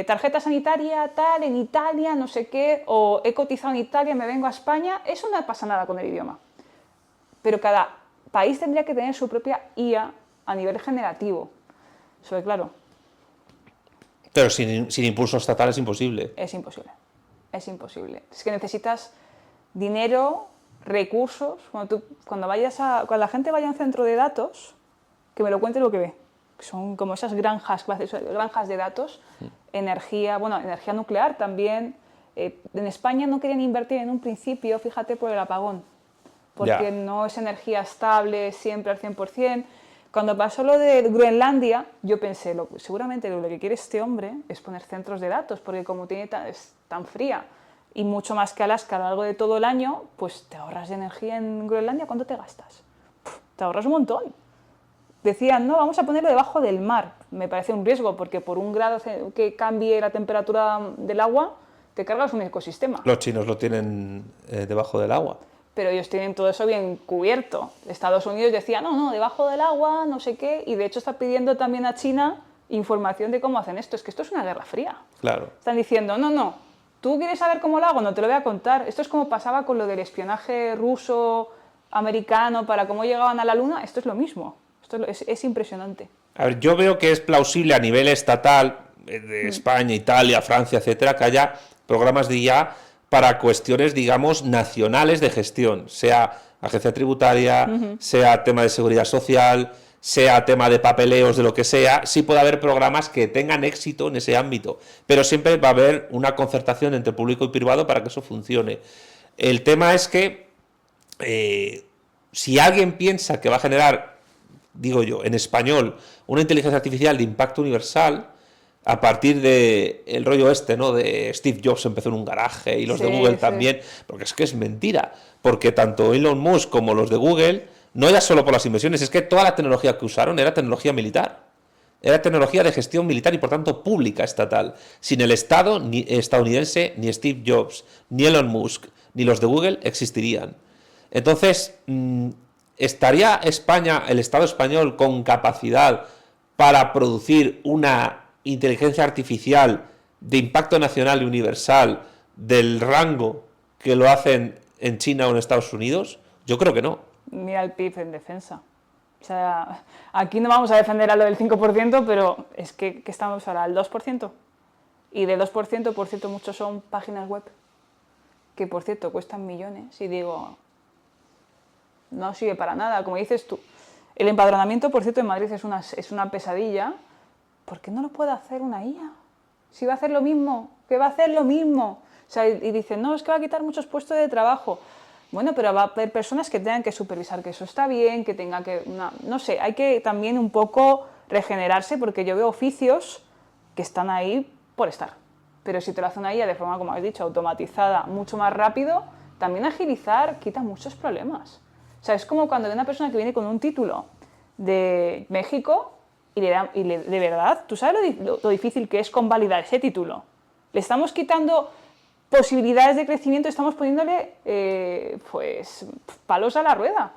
tarjeta sanitaria tal, en Italia, no sé qué, o he cotizado en Italia, me vengo a España, eso no pasa nada con el idioma. Pero cada país tendría que tener su propia IA a nivel generativo. Eso es claro. Pero sin impulso estatal es imposible. Es imposible. Es imposible. Es que necesitas dinero, recursos. Cuando la gente vaya a un centro de datos, que me lo cuente lo que ve. Que son como esas granjas de datos, energía nuclear también. En España no querían invertir en un principio, fíjate, por el apagón. Porque no es energía estable siempre al 100%. Cuando pasó lo de Groenlandia, yo pensé, seguramente lo que quiere este hombre es poner centros de datos, porque como es tan fría y mucho más que Alaska a lo largo de todo el año, pues te ahorras de energía en Groenlandia. ¿Cuánto te gastas? Te ahorras un montón. Decían, no, vamos a ponerlo debajo del mar. Me parece un riesgo, porque por 1 grado que cambie la temperatura del agua, te cargas un ecosistema. Los chinos lo tienen debajo del agua. Pero ellos tienen todo eso bien cubierto. Estados Unidos decía, no, debajo del agua, no sé qué, y de hecho está pidiendo también a China información de cómo hacen esto. Es que esto es una guerra fría. Claro. Están diciendo, no, ¿tú quieres saber cómo lo hago? No te lo voy a contar. Esto es como pasaba con lo del espionaje ruso, americano, para cómo llegaban a la Luna. Esto es lo mismo. Esto es impresionante. A ver, yo veo que es plausible a nivel estatal, de España, Italia, Francia, etcétera, que haya programas de IA para cuestiones, digamos, nacionales de gestión, sea agencia tributaria, sea tema de seguridad social, sea tema de papeleos, de lo que sea. Sí puede haber programas que tengan éxito en ese ámbito, pero siempre va a haber una concertación entre público y privado para que eso funcione. El tema es que si alguien piensa que va a generar, digo yo, en español, una inteligencia artificial de impacto universal, a partir de el rollo ¿no? De Steve Jobs empezó en un garaje y los de Google también, porque es que es mentira, porque tanto Elon Musk como los de Google, no ya solo por las inversiones, es que toda la tecnología que usaron era tecnología militar, era tecnología de gestión militar y por tanto pública, estatal. Sin el Estado ni estadounidense, ni Steve Jobs, ni Elon Musk, ni los de Google existirían. Entonces, ¿estaría España, el Estado español, con capacidad para producir una inteligencia artificial de impacto nacional y universal del rango que lo hacen en China o en Estados Unidos? Yo creo que no. Mira el PIB en defensa. O sea, aquí no vamos a defender a lo del 5%, pero es que estamos ahora al 2%. Y del 2%, por cierto, muchos son páginas web, que por cierto cuestan millones. Y digo, no sirve para nada, como dices tú. El empadronamiento, por cierto, en Madrid es una pesadilla. ¿Por qué no lo puede hacer una IA? Si va a hacer lo mismo, que va a hacer lo mismo. O sea, y dicen, no, es que va a quitar muchos puestos de trabajo. Bueno, pero va a haber personas que tengan que supervisar que eso está bien, que tenga que... no sé, hay que también un poco regenerarse, porque yo veo oficios que están ahí por estar. Pero si te lo hace una IA de forma, como has dicho, automatizada, mucho más rápido, también agilizar quita muchos problemas. O sea, es como cuando hay una persona que viene con un título de México y de verdad, ¿tú sabes lo difícil que es convalidar ese título? Le estamos quitando posibilidades de crecimiento, estamos poniéndole pues palos a la rueda.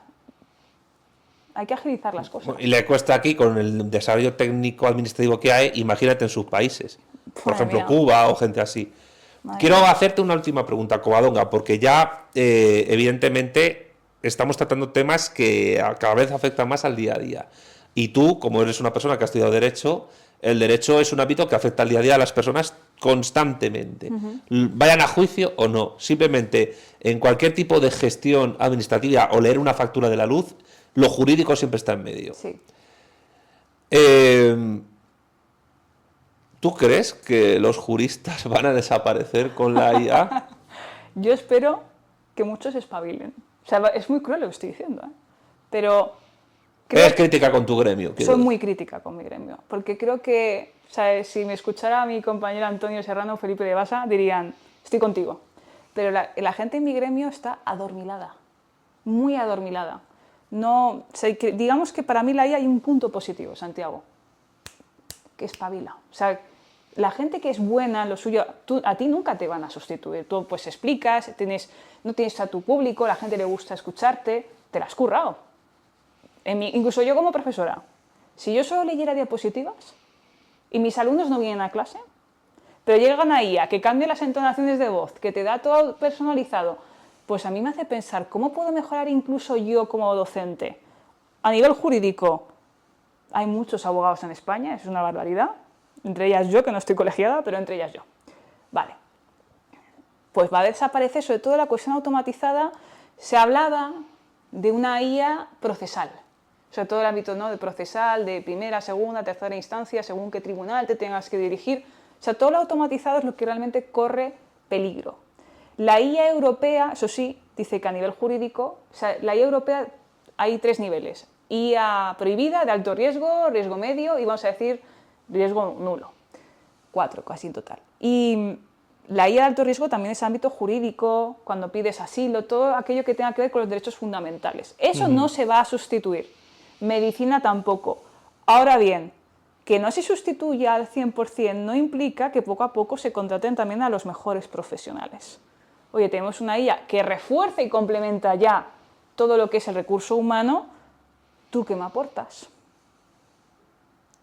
Hay que agilizar las cosas. Y le cuesta aquí, con el desarrollo técnico administrativo que hay, imagínate en sus países. Por ejemplo, Cuba o gente así. Quiero hacerte una última pregunta, Covadonga, porque ya evidentemente estamos tratando temas que cada vez afectan más al día a día. Y tú, como eres una persona que ha estudiado Derecho, el Derecho es un ámbito que afecta al día a día a las personas constantemente, vayan a juicio o no. Simplemente en cualquier tipo de gestión administrativa o leer una factura de la luz, lo jurídico siempre está en medio. Sí. ¿Tú crees que los juristas van a desaparecer con la IA? Yo espero que muchos espabilen. O sea, es muy cruel lo que estoy diciendo, ¿eh? Pero Eres crítica con tu gremio. Soy muy crítica con mi gremio, porque creo que, ¿sabes? Si me escuchara mi compañero Antonio Serrano o Felipe de Basa, dirían, estoy contigo. Pero la gente en mi gremio está adormilada, muy adormilada. No, o sea, digamos que para mí la IA hay un punto positivo, Santiago, que espabila. O sea, la gente que es buena en lo suyo, a ti nunca te van a sustituir. Tú pues explicas, no tienes a tu público, la gente le gusta escucharte, te la has currado. Incluso yo como profesora, si yo solo leyera diapositivas y mis alumnos no vienen a clase, pero llegan ahí a que cambie las entonaciones de voz, que te da todo personalizado, pues a mí me hace pensar, ¿cómo puedo mejorar incluso yo como docente? A nivel jurídico, hay muchos abogados en España, es una barbaridad, entre ellas yo, que no estoy colegiada, pero entre ellas yo. Vale, pues va a desaparecer sobre todo la cuestión automatizada. Se hablaba de una IA procesal, sobre todo el ámbito, ¿no?, de procesal, de primera, segunda, tercera instancia, según qué tribunal te tengas que dirigir. O sea, todo lo automatizado es lo que realmente corre peligro. La IA europea, eso sí, dice que a nivel jurídico, o sea, la IA europea hay 3 niveles. IA prohibida, de alto riesgo, riesgo medio y vamos a decir riesgo nulo. 4 casi en total. Y la IA de alto riesgo también es ámbito jurídico, cuando pides asilo, todo aquello que tenga que ver con los derechos fundamentales. Eso no se va a sustituir. Medicina tampoco. Ahora bien, que no se sustituya al 100% no implica que poco a poco se contraten también a los mejores profesionales. Oye, tenemos una IA que refuerza y complementa ya todo lo que es el recurso humano. ¿Tú qué me aportas?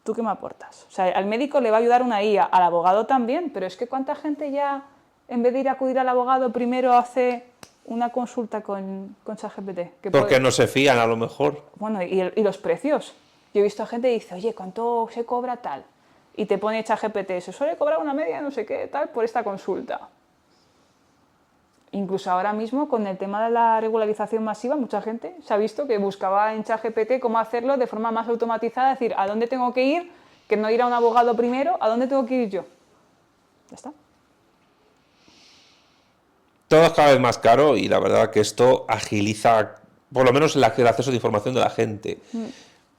¿Tú qué me aportas? O sea, al médico le va a ayudar una IA, al abogado también, pero es que ¿cuánta gente ya, en vez de ir a acudir al abogado, primero hace una consulta con ChatGPT? Porque no se fían, a lo mejor. Bueno, y los precios. Yo he visto a gente que dice, oye, ¿cuánto se cobra tal? Y te pone ChatGPT, se suele cobrar una media, no sé qué, tal, por esta consulta. Incluso ahora mismo, con el tema de la regularización masiva, mucha gente se ha visto que buscaba en ChatGPT cómo hacerlo de forma más automatizada, es decir, ¿a dónde tengo que ir? Que no ir a un abogado primero, ¿a dónde tengo que ir yo? Ya está. Todo es cada vez más caro y la verdad que esto agiliza, por lo menos, el acceso de información de la gente.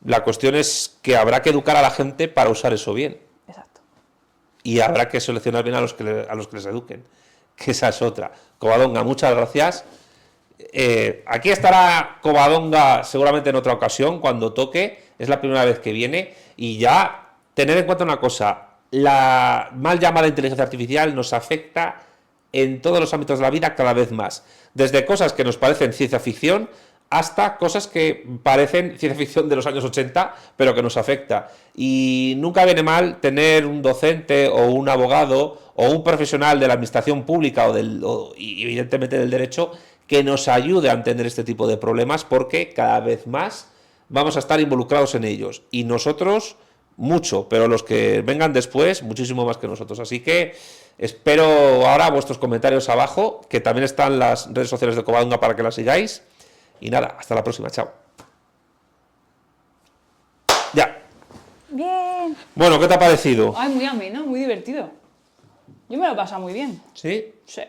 La cuestión es que habrá que educar a la gente para usar eso bien. Exacto. Y habrá que seleccionar bien a los que les eduquen, que esa es otra. Covadonga, muchas gracias. Aquí estará Covadonga seguramente en otra ocasión, cuando toque. Es la primera vez que viene. Y ya tener en cuenta una cosa, la mal llamada inteligencia artificial nos afecta en todos los ámbitos de la vida cada vez más. Desde cosas que nos parecen ciencia ficción hasta cosas que parecen ciencia ficción de los años 80, pero que nos afecta. Y nunca viene mal tener un docente o un abogado o un profesional de la administración pública y evidentemente del derecho que nos ayude a entender este tipo de problemas, porque cada vez más vamos a estar involucrados en ellos. Y nosotros mucho, pero los que vengan después muchísimo más que nosotros. Así que espero ahora vuestros comentarios abajo, que también están las redes sociales de Covadonga para que las sigáis. Y nada, hasta la próxima, chao. Ya. Bien. Bueno, ¿qué te ha parecido? Ay, muy ameno, muy divertido. Yo me lo he pasado muy bien. ¿Sí? Sí.